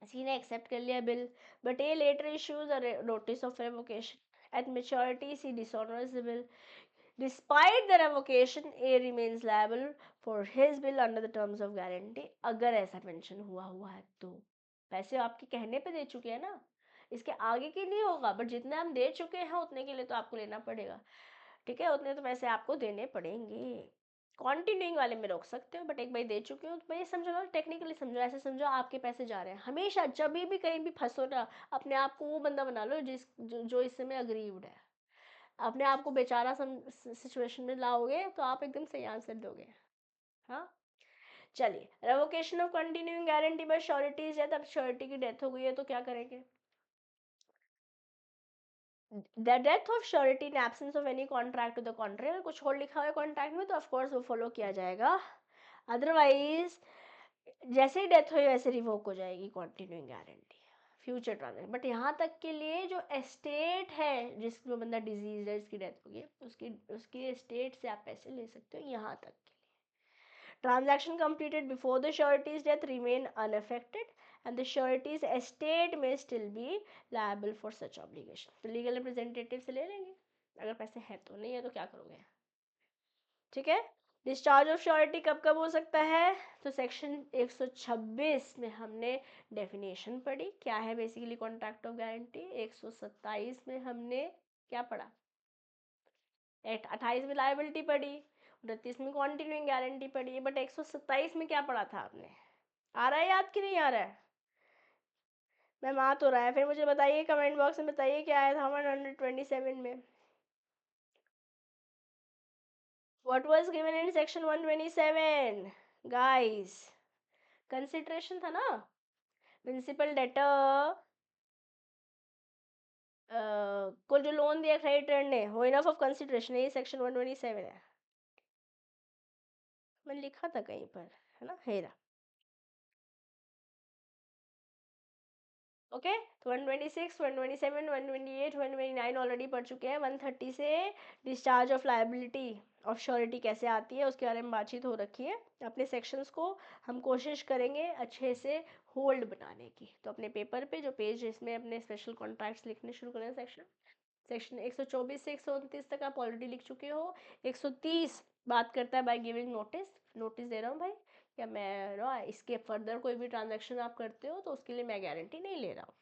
C ने accept कर लिया bill, but A later issues a notice of revocation. At maturity C dishonours the bill. Despite the revocation, A remains liable for his bill under the terms of guarantee. अगर ऐसा mention हुआ है तो पैसे आपके कहने पे दे चुके हैं ना, इसके आगे की नहीं होगा, बट जितने हम दे चुके हैं उतने के लिए तो आपको लेना पड़ेगा. ठीक है, उतने तो पैसे आपको देने पड़ेंगे. कंटिन्यूइंग वाले में रोक सकते हो, बट एक बार दे चुके हो तो भाई समझो ना, टेक्निकली समझो, ऐसे समझो आपके पैसे जा रहे हैं। हमेशा जब भी कहीं भी फंसो ना, अपने आप को वो बंदा बना लो जो इस समय अग्रीव्ड है। अपने आप को बेचारा सिचुएशन में लाओगे तो आप एकदम सही आंसर दोगे। हाँ, चलिए, revocation of continuing guarantee bye sureties है, तब श्योरिटी की डेथ हो गई है तो क्या करेंगे? The death of surety in absence of any contract to the contrary, अगर कुछ और लिखा हुआ है कॉन्ट्रैक्ट में तो ऑफ कोर्स वो फॉलो किया जाएगा, अदरवाइज जैसे ही डेथ हुई वैसे रिवोक हो जाएगी continuing guarantee, future transaction. But यहाँ तक के लिए जो एस्टेट है, जिस जो बंदा डिजीज है, जिसकी डेथ हो गई, उसकी उसकी एस्टेट से आप पैसे ले सकते हो यहाँ तक के लिए। Transaction completed before the surety's death remain unaffected and the surety's estate में still be liable for such obligation. तो लीगल रिप्रेजेंटेटिव से ले लेंगे अगर पैसे हैं तो, नहीं है तो क्या करोगे? ठीक है। डिस्चार्ज ऑफ श्योरिटी कब कब हो सकता है? तो सेक्शन 126 में हमने डेफिनेशन पढ़ी, क्या है बेसिकली कॉन्ट्रैक्ट ऑफ गारंटी। 127 में हमने क्या पढ़ा? 28 में लायबिलिटी पढ़ी, 29 में कॉन्टिन्यूइंग गारंटी पढ़ी, बट 127 में क्या पढ़ा था आपने? आ रहा है याद कि नहीं आ रहा है? मैम आ तो रहा है, फिर मुझे बताइए, कमेंट बॉक्स में बताइए क्या आया था 127 में। What was given in section 127 guys? Consideration था ना, प्रिंसिपल डेटर को जो लोन दिया क्रेडिटर ने, वो इनफ ऑफ कंसिडरेशन, ये सेक्शन 127 है, मैंने लिखा था कहीं पर, है ना, हेरा। ओके, तो 126, 127, 128, 129 ऑलरेडी पढ़ चुके हैं। 130 से discharge of liability of surety कैसे आती है उसके बारे में बातचीत हो रखी है। अपने सेक्शंस को हम कोशिश करेंगे अच्छे से होल्ड बनाने की, तो अपने पेपर पे जो पेज जिसमें अपने स्पेशल कॉन्ट्रैक्ट्स लिखने शुरू करें, सेक्शन 124 से 129 तक आप ऑलरेडी लिख चुके हो। 130 बात करता है बाय गिविंग नोटिस, नोटिस दे रहा हूँ भाई, या मैं ना इसके फर्दर कोई भी ट्रांजैक्शन आप करते हो तो उसके लिए मैं गारंटी नहीं ले रहा हूँ,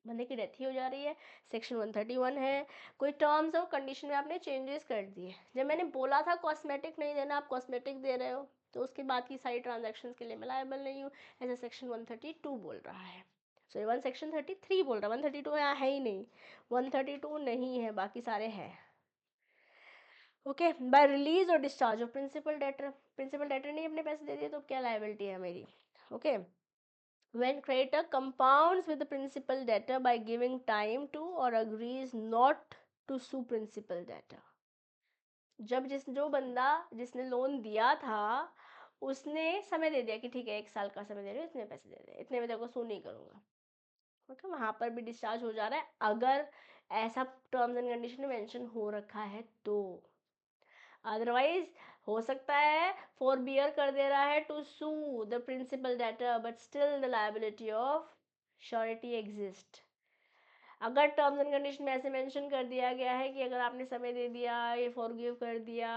बंदे की डेथ ही हो जा रही है। सेक्शन 131 है, कोई टर्म्स और कंडीशन में आपने चेंजेस कर दिए, जब मैंने बोला था कॉस्मेटिक नहीं देना, आप कॉस्मेटिक दे रहे हो, तो उसके बाद की सारी ट्रांजैक्शंस के लिए मैं लायबल नहीं हूँ, ऐसा सेक्शन 132 बोल रहा है। सॉरी, सेक्शन 33 बोल रहा है, 132 यहाँ है ही नहीं, 132 नहीं है, बाकी सारे हैं। ओके, बाय रिलीज और discharge of principal debtor, principal debtor ने अपने पैसे दे दिए तो क्या लायबिलिटी है मेरी? Okay, when creditor compounds with the principal debtor by giving time to or agrees not to sue principal debtor, जब जो बंदा जिसने लोन दिया था उसने समय दे दिया कि ठीक है 1 साल का समय दे रही हूँ, इतने पैसे दे रहे, इतने में तेरे को सू नहीं करूँगा, मतलब वहाँ पर भी डिस्चार्ज हो जा रहा है अगर ऐसा टर्म्स एंड कंडीशन में मेंशन हो रखा है तो। अदरवाइज हो सकता है फॉर बियर कर दे रहा है to sue the principal debtor but still the liability of surety exist. अगर टर्म्स एंड कंडीशन में ऐसे मेंशन कर दिया गया है कि अगर आपने समय दे दिया, ये फॉरगिव कर दिया,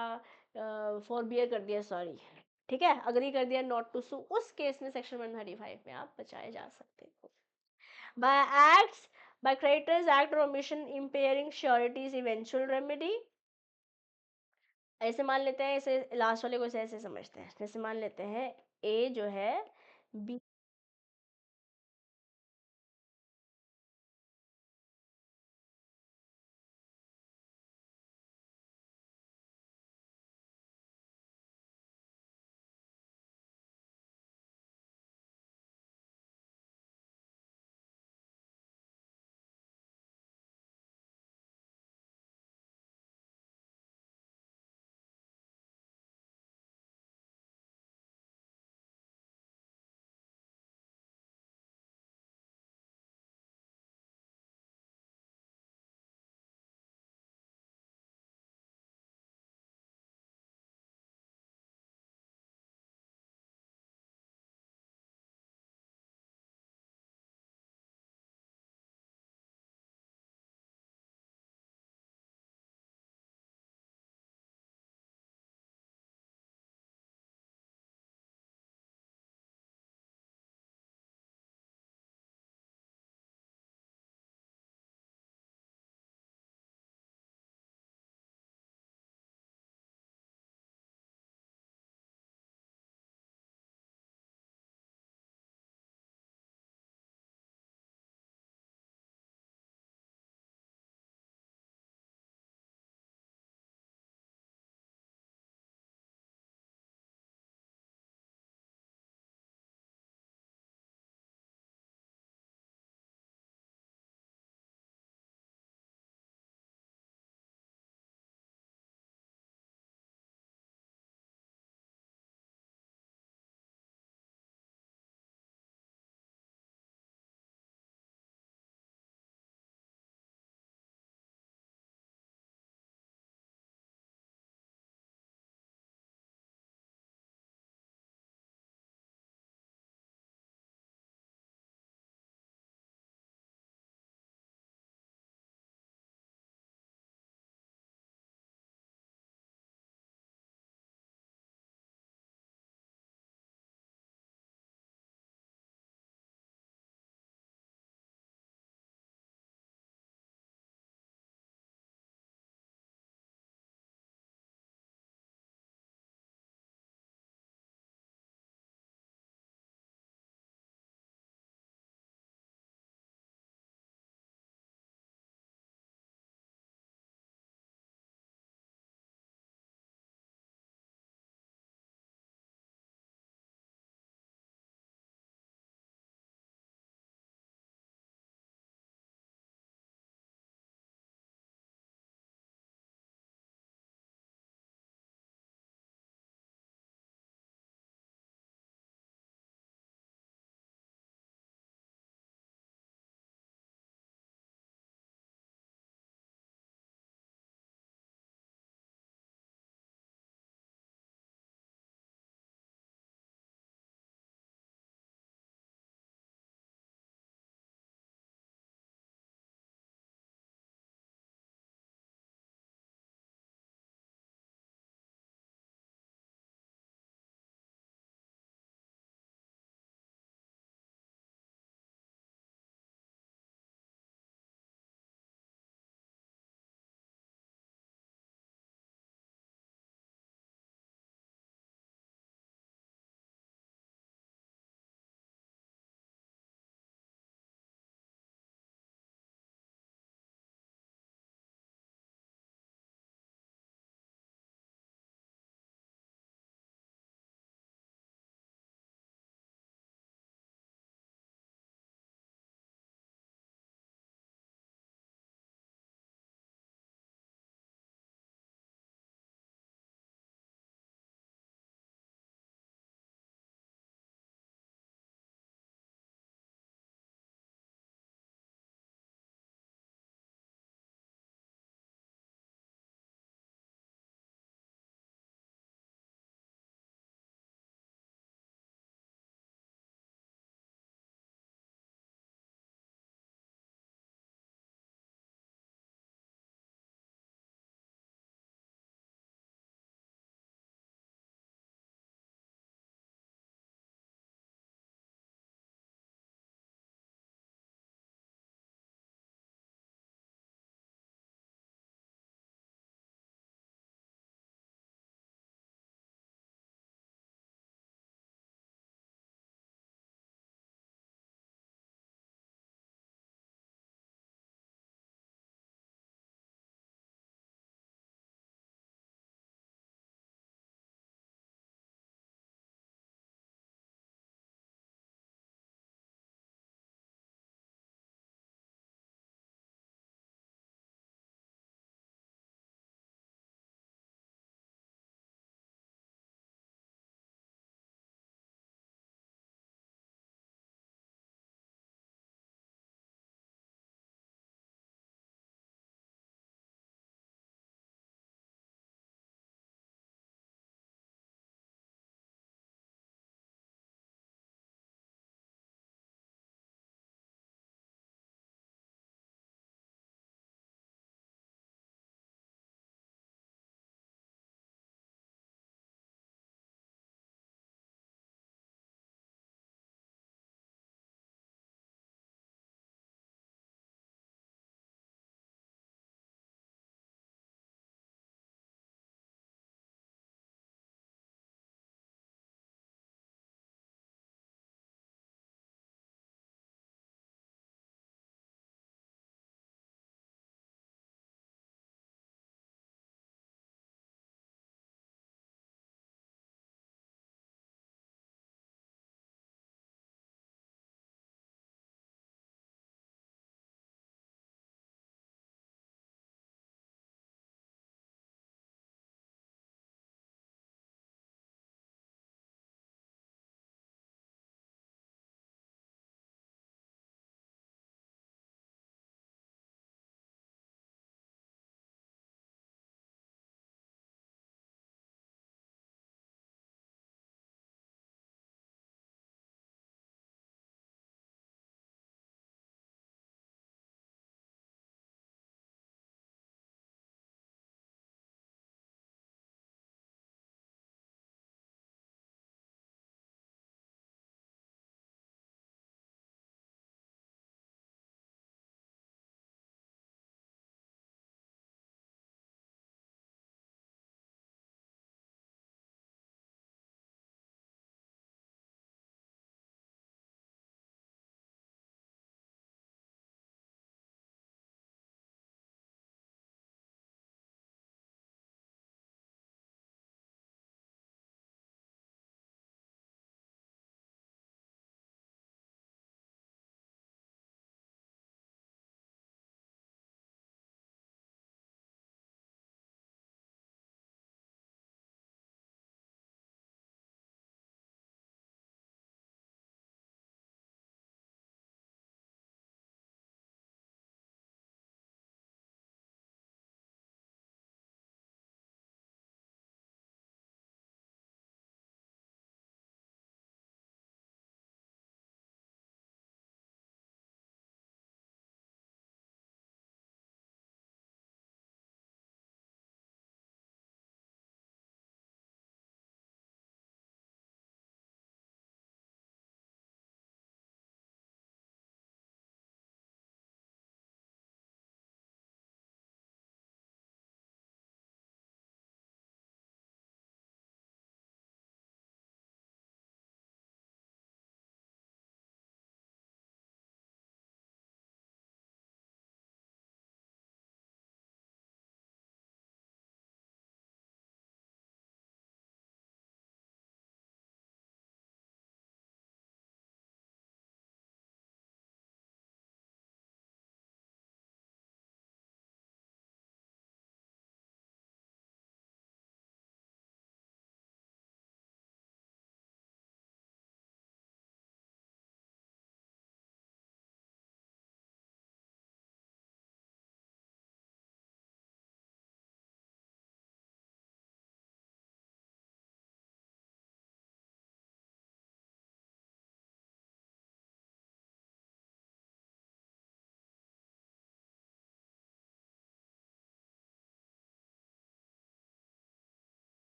फॉर बियर कर दिया, सॉरी, ठीक है, अग्री कर दिया नॉट टू सू, उस केस में सेक्शन 135 में आप बचाए जा सकते हो। By acts, by creditors act और omission impairing surety's eventual remedy, ऐसे मान लेते हैं, इसे लास्ट वाले को ऐसे समझते हैं, जैसे मान लेते हैं ए जो है बी